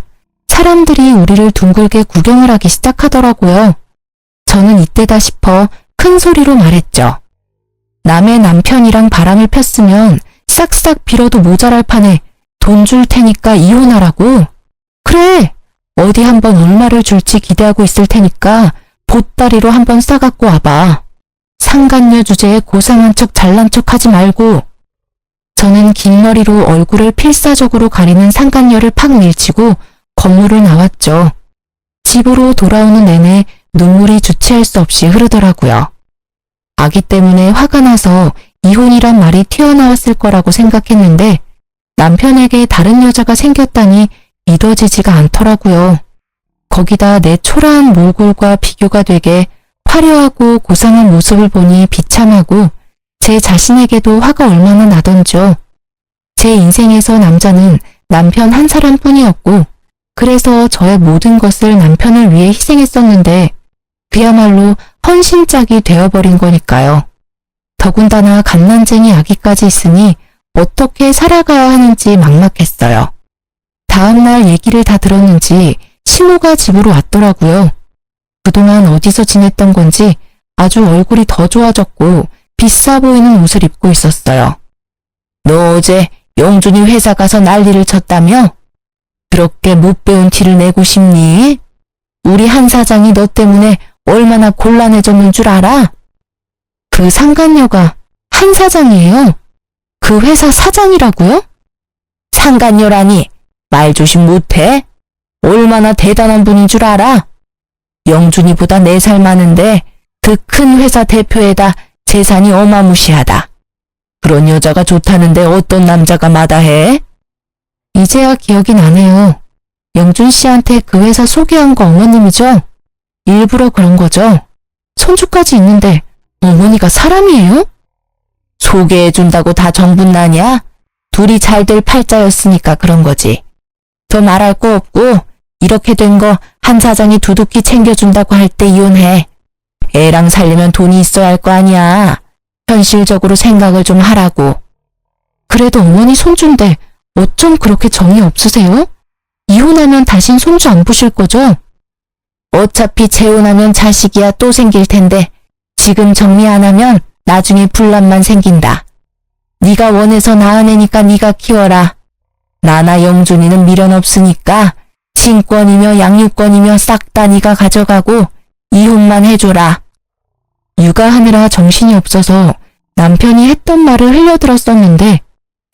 사람들이 우리를 둥글게 구경을 하기 시작하더라고요. 저는 이때다 싶어 큰 소리로 말했죠. 남의 남편이랑 바람을 폈으면 싹싹 빌어도 모자랄 판에 돈 줄 테니까 이혼하라고? 그래! 어디 한번 얼마를 줄지 기대하고 있을 테니까 보따리로 한번 싸갖고 와봐. 상간녀 주제에 고상한 척 잘난 척 하지 말고. 저는 긴 머리로 얼굴을 필사적으로 가리는 상간녀를 팍 밀치고 건물을 나왔죠. 집으로 돌아오는 내내 눈물이 주체할 수 없이 흐르더라고요. 아기 때문에 화가 나서 이혼이란 말이 튀어나왔을 거라고 생각했는데 남편에게 다른 여자가 생겼다니 믿어지지가 않더라고요. 거기다 내 초라한 몰골과 비교가 되게 화려하고 고상한 모습을 보니 비참하고 제 자신에게도 화가 얼마나 나던지요. 제 인생에서 남자는 남편 한 사람뿐이었고 그래서 저의 모든 것을 남편을 위해 희생했었는데 그야말로 헌신짝이 되어버린 거니까요. 더군다나 갓난쟁이 아기까지 있으니 어떻게 살아가야 하는지 막막했어요. 다음날 얘기를 다 들었는지 시모가 집으로 왔더라고요. 그동안 어디서 지냈던 건지 아주 얼굴이 더 좋아졌고 비싸 보이는 옷을 입고 있었어요. 너 어제 영준이 회사 가서 난리를 쳤다며? 그렇게 못 배운 티를 내고 싶니? 우리 한 사장이 너 때문에 얼마나 곤란해졌는 줄 알아? 그 상간녀가 한 사장이에요? 그 회사 사장이라고요? 상간녀라니 말 조심 못해? 얼마나 대단한 분인 줄 알아? 영준이보다 4살 많은데 그 큰 회사 대표에다 재산이 어마무시하다. 그런 여자가 좋다는데 어떤 남자가 마다해? 이제야 기억이 나네요. 영준 씨한테 그 회사 소개한 거 어머님이죠? 일부러 그런 거죠? 손주까지 있는데 어머니가 사람이에요? 소개해준다고 다 정분나냐? 둘이 잘 될 팔자였으니까 그런 거지. 더 말할 거 없고 이렇게 된 거 한 사장이 두둑히 챙겨준다고 할 때 이혼해. 애랑 살려면 돈이 있어야 할 거 아니야. 현실적으로 생각을 좀 하라고. 그래도 어머니 손주인데 어쩜 그렇게 정이 없으세요? 이혼하면 다신 손주 안 보실 거죠? 어차피 재혼하면 자식이야 또 생길 텐데 지금 정리 안 하면 나중에 분란만 생긴다. 네가 원해서 낳은 애니까 네가 키워라. 나나 영준이는 미련 없으니까 친권이며 양육권이며 싹 다 네가 가져가고 이혼만 해줘라. 육아하느라 정신이 없어서 남편이 했던 말을 흘려들었었는데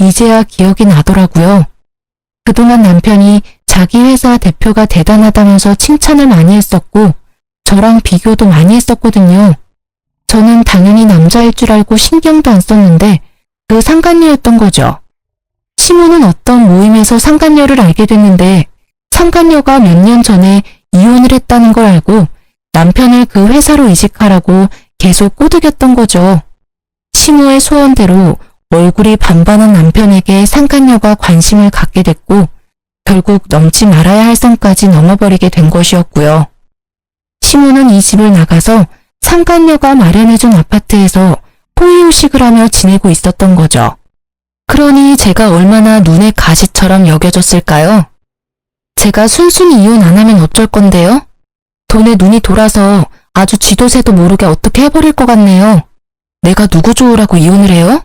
이제야 기억이 나더라고요. 그동안 남편이 자기 회사 대표가 대단하다면서 칭찬을 많이 했었고 저랑 비교도 많이 했었거든요. 저는 당연히 남자일 줄 알고 신경도 안 썼는데 그 상간녀였던 거죠. 시모는 어떤 모임에서 상간녀를 알게 됐는데 상간녀가 몇 년 전에 이혼을 했다는 걸 알고 남편을 그 회사로 이직하라고 계속 꼬드겼던 거죠. 시모의 소원대로 얼굴이 반반한 남편에게 상간녀가 관심을 갖게 됐고 결국 넘지 말아야 할 선까지 넘어버리게 된 것이었고요. 시모는 이 집을 나가서 상간녀가 마련해준 아파트에서 호의호식을 하며 지내고 있었던 거죠. 그러니 제가 얼마나 눈의 가시처럼 여겨졌을까요? 제가 순순히 이혼 안 하면 어쩔 건데요? 돈에 눈이 돌아서 아주 쥐도 새도 모르게 어떻게 해버릴 것 같네요. 내가 누구 좋으라고 이혼을 해요?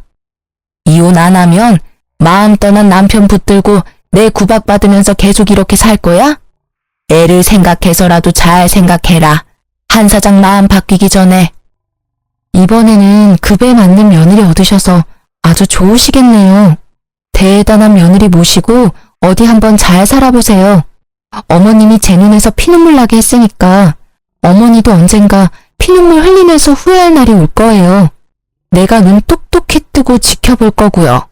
이혼 안 하면 마음 떠난 남편 붙들고 내 구박받으면서 계속 이렇게 살 거야? 애를 생각해서라도 잘 생각해라. 한 사장 마음 바뀌기 전에. 이번에는 급에 맞는 며느리 얻으셔서 아주 좋으시겠네요. 대단한 며느리 모시고 어디 한번 잘 살아보세요. 어머님이 제 눈에서 피눈물 나게 했으니까 어머니도 언젠가 피눈물 흘리면서 후회할 날이 올 거예요. 내가 눈 똑똑히 뜨고 지켜볼 거고요.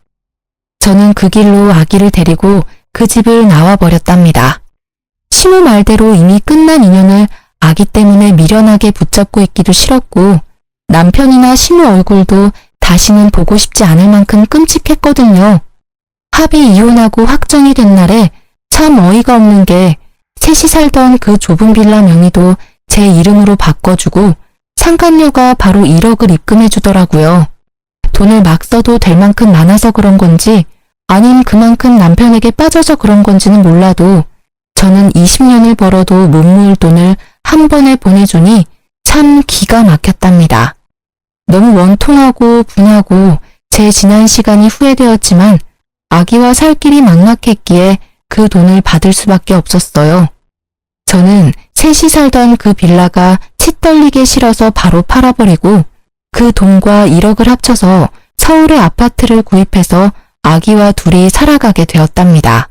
저는 그 길로 아기를 데리고 그 집을 나와버렸답니다. 시무 말대로 이미 끝난 인연을 아기 때문에 미련하게 붙잡고 있기도 싫었고 남편이나 시무 얼굴도 다시는 보고 싶지 않을 만큼 끔찍했거든요. 합의 이혼하고 확정이 된 날에 참 어이가 없는 게 셋이 살던 그 좁은 빌라 명의도 제 이름으로 바꿔주고 상간녀가 바로 1억을 입금해주더라고요. 돈을 막 써도 될 만큼 많아서 그런 건지 아님 그만큼 남편에게 빠져서 그런 건지는 몰라도 저는 20년을 벌어도 못 모을 돈을 한 번에 보내주니 참 기가 막혔답니다. 너무 원통하고 분하고 제 지난 시간이 후회되었지만 아기와 살 길이 막막했기에 그 돈을 받을 수밖에 없었어요. 저는 셋이 살던 그 빌라가 치떨리게 싫어서 바로 팔아버리고 그 돈과 1억을 합쳐서 서울의 아파트를 구입해서 아기와 둘이 살아가게 되었답니다.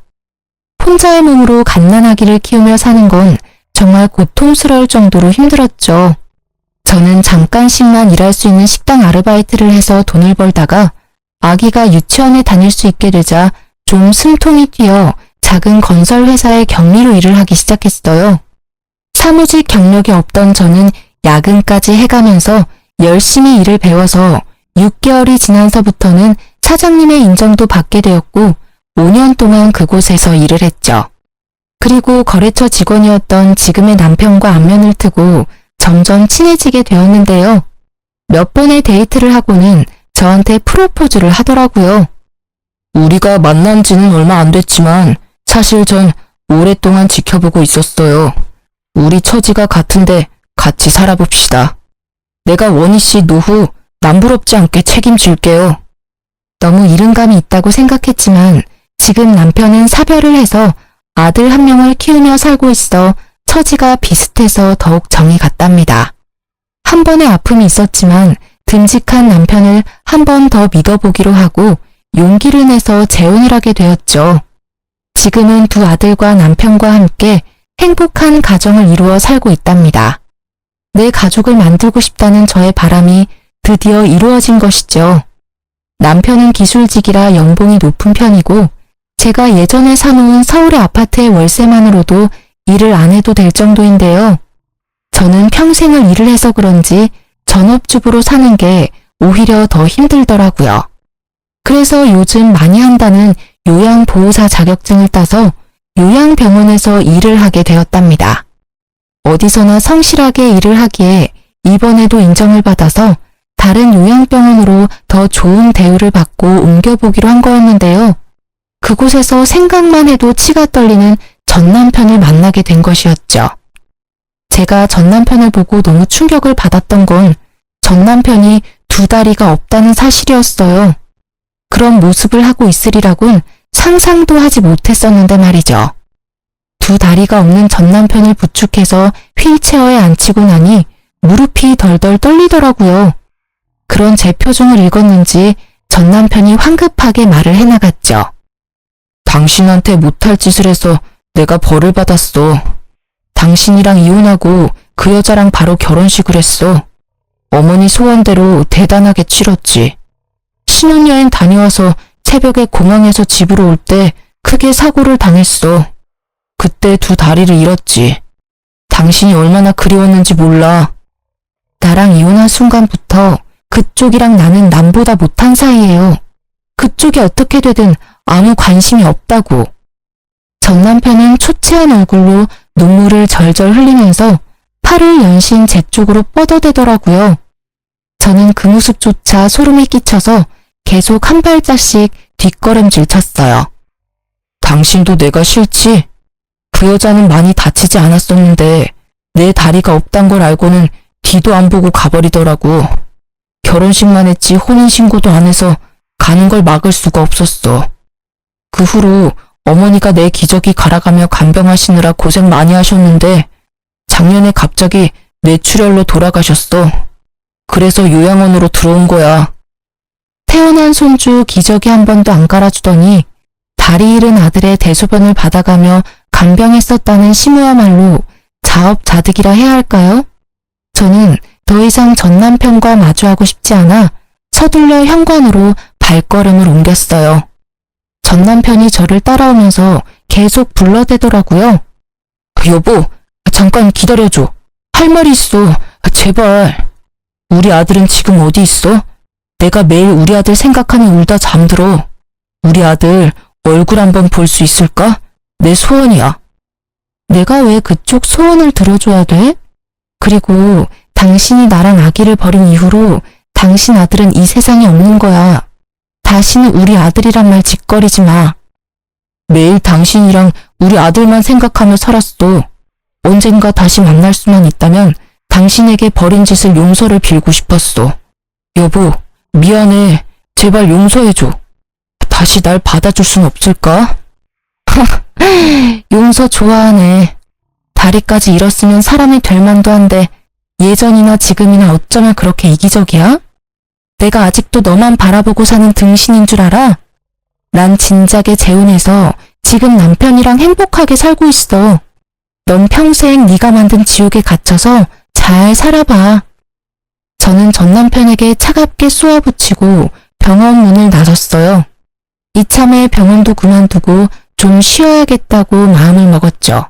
혼자의 몸으로 갓난아기를 키우며 사는 건 정말 고통스러울 정도로 힘들었죠. 저는 잠깐씩만 일할 수 있는 식당 아르바이트를 해서 돈을 벌다가 아기가 유치원에 다닐 수 있게 되자 좀 숨통이 튀어 작은 건설 회사의 경리로 일을 하기 시작했어요. 사무직 경력이 없던 저는 야근까지 해가면서 열심히 일을 배워서 6개월이 지나서부터는 사장님의 인정도 받게 되었고 5년 동안 그곳에서 일을 했죠. 그리고 거래처 직원이었던 지금의 남편과 안면을 트고 점점 친해지게 되었는데요. 몇 번의 데이트를 하고는 저한테 프로포즈를 하더라고요. 우리가 만난 지는 얼마 안 됐지만 사실 전 오랫동안 지켜보고 있었어요. 우리 처지가 같은데 같이 살아봅시다. 내가 원희 씨 노후 남부럽지 않게 책임질게요. 너무 이른감이 있다고 생각했지만 지금 남편은 사별을 해서 아들 한 명을 키우며 살고 있어 처지가 비슷해서 더욱 정이 갔답니다. 한 번의 아픔이 있었지만 듬직한 남편을 한 번 더 믿어보기로 하고 용기를 내서 재혼을 하게 되었죠. 지금은 두 아들과 남편과 함께 행복한 가정을 이루어 살고 있답니다. 내 가족을 만들고 싶다는 저의 바람이 드디어 이루어진 것이죠. 남편은 기술직이라 연봉이 높은 편이고 제가 예전에 사놓은 서울의 아파트의 월세만으로도 일을 안 해도 될 정도인데요. 저는 평생을 일을 해서 그런지 전업주부로 사는 게 오히려 더 힘들더라고요. 그래서 요즘 많이 한다는 요양보호사 자격증을 따서 요양병원에서 일을 하게 되었답니다. 어디서나 성실하게 일을 하기에 이번에도 인정을 받아서 다른 요양병원으로 더 좋은 대우를 받고 옮겨보기로 한 거였는데요. 그곳에서 생각만 해도 치가 떨리는 전 남편을 만나게 된 것이었죠. 제가 전 남편을 보고 너무 충격을 받았던 건 전 남편이 두 다리가 없다는 사실이었어요. 그런 모습을 하고 있으리라곤 상상도 하지 못했었는데 말이죠. 두 다리가 없는 전 남편을 부축해서 휠체어에 앉히고 나니 무릎이 덜덜 떨리더라고요. 그런 제 표정을 읽었는지 전 남편이 황급하게 말을 해나갔죠. 당신한테 못할 짓을 해서 내가 벌을 받았어. 당신이랑 이혼하고 그 여자랑 바로 결혼식을 했어. 어머니 소원대로 대단하게 치렀지. 신혼여행 다녀와서 새벽에 공항에서 집으로 올 때 크게 사고를 당했어. 그때 두 다리를 잃었지. 당신이 얼마나 그리웠는지 몰라. 나랑 이혼한 순간부터 그쪽이랑 나는 남보다 못한 사이예요. 그쪽이 어떻게 되든 아무 관심이 없다고. 전 남편은 초췌한 얼굴로 눈물을 절절 흘리면서 팔을 연신 제 쪽으로 뻗어대더라고요. 저는 그 모습조차 소름이 끼쳐서 계속 한 발짝씩 뒷걸음질 쳤어요. 당신도 내가 싫지? 그 여자는 많이 다치지 않았었는데 내 다리가 없단 걸 알고는 뒤도 안 보고 가버리더라고. 결혼식만 했지 혼인신고도 안 해서 가는 걸 막을 수가 없었어. 그 후로 어머니가 내 기저귀 갈아가며 간병하시느라 고생 많이 하셨는데 작년에 갑자기 뇌출혈로 돌아가셨어. 그래서 요양원으로 들어온 거야. 태어난 손주 기저귀 한 번도 안 갈아주더니 다리 잃은 아들의 대소변을 받아가며 간병했었다는 시모야말로 자업자득이라 해야 할까요? 저는 더 이상 전 남편과 마주하고 싶지 않아 서둘러 현관으로 발걸음을 옮겼어요. 전 남편이 저를 따라오면서 계속 불러대더라고요. 여보, 잠깐 기다려줘. 할 말이 있어. 제발. 우리 아들은 지금 어디 있어? 내가 매일 우리 아들 생각하면 울다 잠들어. 우리 아들 얼굴 한번 볼 수 있을까? 내 소원이야. 내가 왜 그쪽 소원을 들어줘야 돼? 그리고 당신이 나랑 아기를 버린 이후로 당신 아들은 이 세상에 없는 거야. 다시는 우리 아들이란 말 짓거리지 마. 매일 당신이랑 우리 아들만 생각하며 살았어. 언젠가 다시 만날 수만 있다면 당신에게 벌인 짓을 용서를 빌고 싶었어. 여보, 미안해. 제발 용서해줘. 다시 날 받아줄 순 없을까? 용서 좋아하네. 다리까지 잃었으면 사람이 될 만도 한데 예전이나 지금이나 어쩌면 그렇게 이기적이야? 내가 아직도 너만 바라보고 사는 등신인 줄 알아? 난 진작에 재혼해서 지금 남편이랑 행복하게 살고 있어. 넌 평생 네가 만든 지옥에 갇혀서 잘 살아봐. 저는 전 남편에게 차갑게 쏘아붙이고 병원 문을 나섰어요. 이참에 병원도 그만두고 좀 쉬어야겠다고 마음을 먹었죠.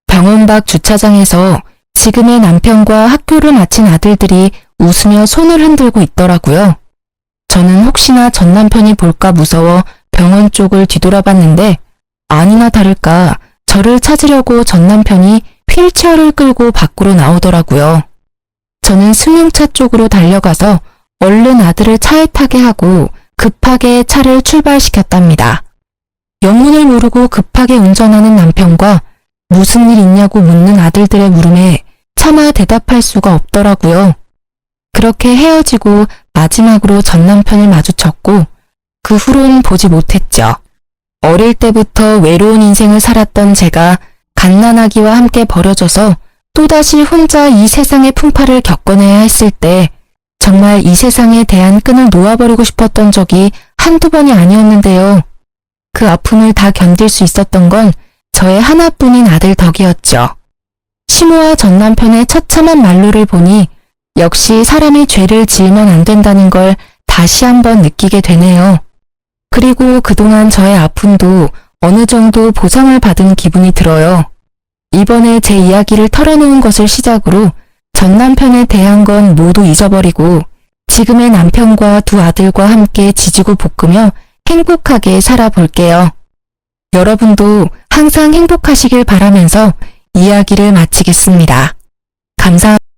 병원 밖 주차장에서 지금의 남편과 학교를 마친 아들들이 웃으며 손을 흔들고 있더라고요. 저는 혹시나 전 남편이 볼까 무서워 병원 쪽을 뒤돌아봤는데 아니나 다를까 저를 찾으려고 전 남편이 휠체어를 끌고 밖으로 나오더라고요. 저는 승용차 쪽으로 달려가서 얼른 아들을 차에 타게 하고 급하게 차를 출발시켰답니다. 영문을 모르고 급하게 운전하는 남편과 무슨 일 있냐고 묻는 아들들의 물음에 차마 대답할 수가 없더라고요. 그렇게 헤어지고 마지막으로 전 남편을 마주쳤고 그 후로는 보지 못했죠. 어릴 때부터 외로운 인생을 살았던 제가 갓난아기와 함께 버려져서 또다시 혼자 이 세상의 풍파를 겪어내야 했을 때 정말 이 세상에 대한 끈을 놓아버리고 싶었던 적이 한두 번이 아니었는데요. 그 아픔을 다 견딜 수 있었던 건 저의 하나뿐인 아들 덕이었죠. 시모와 전 남편의 처참한 말로를 보니 역시 사람이 죄를 지으면 안 된다는 걸 다시 한번 느끼게 되네요. 그리고 그동안 저의 아픔도 어느 정도 보상을 받은 기분이 들어요. 이번에 제 이야기를 털어놓은 것을 시작으로 전 남편에 대한 건 모두 잊어버리고 지금의 남편과 두 아들과 함께 지지고 볶으며 행복하게 살아볼게요. 여러분도 항상 행복하시길 바라면서 이야기를 마치겠습니다. 감사합니다.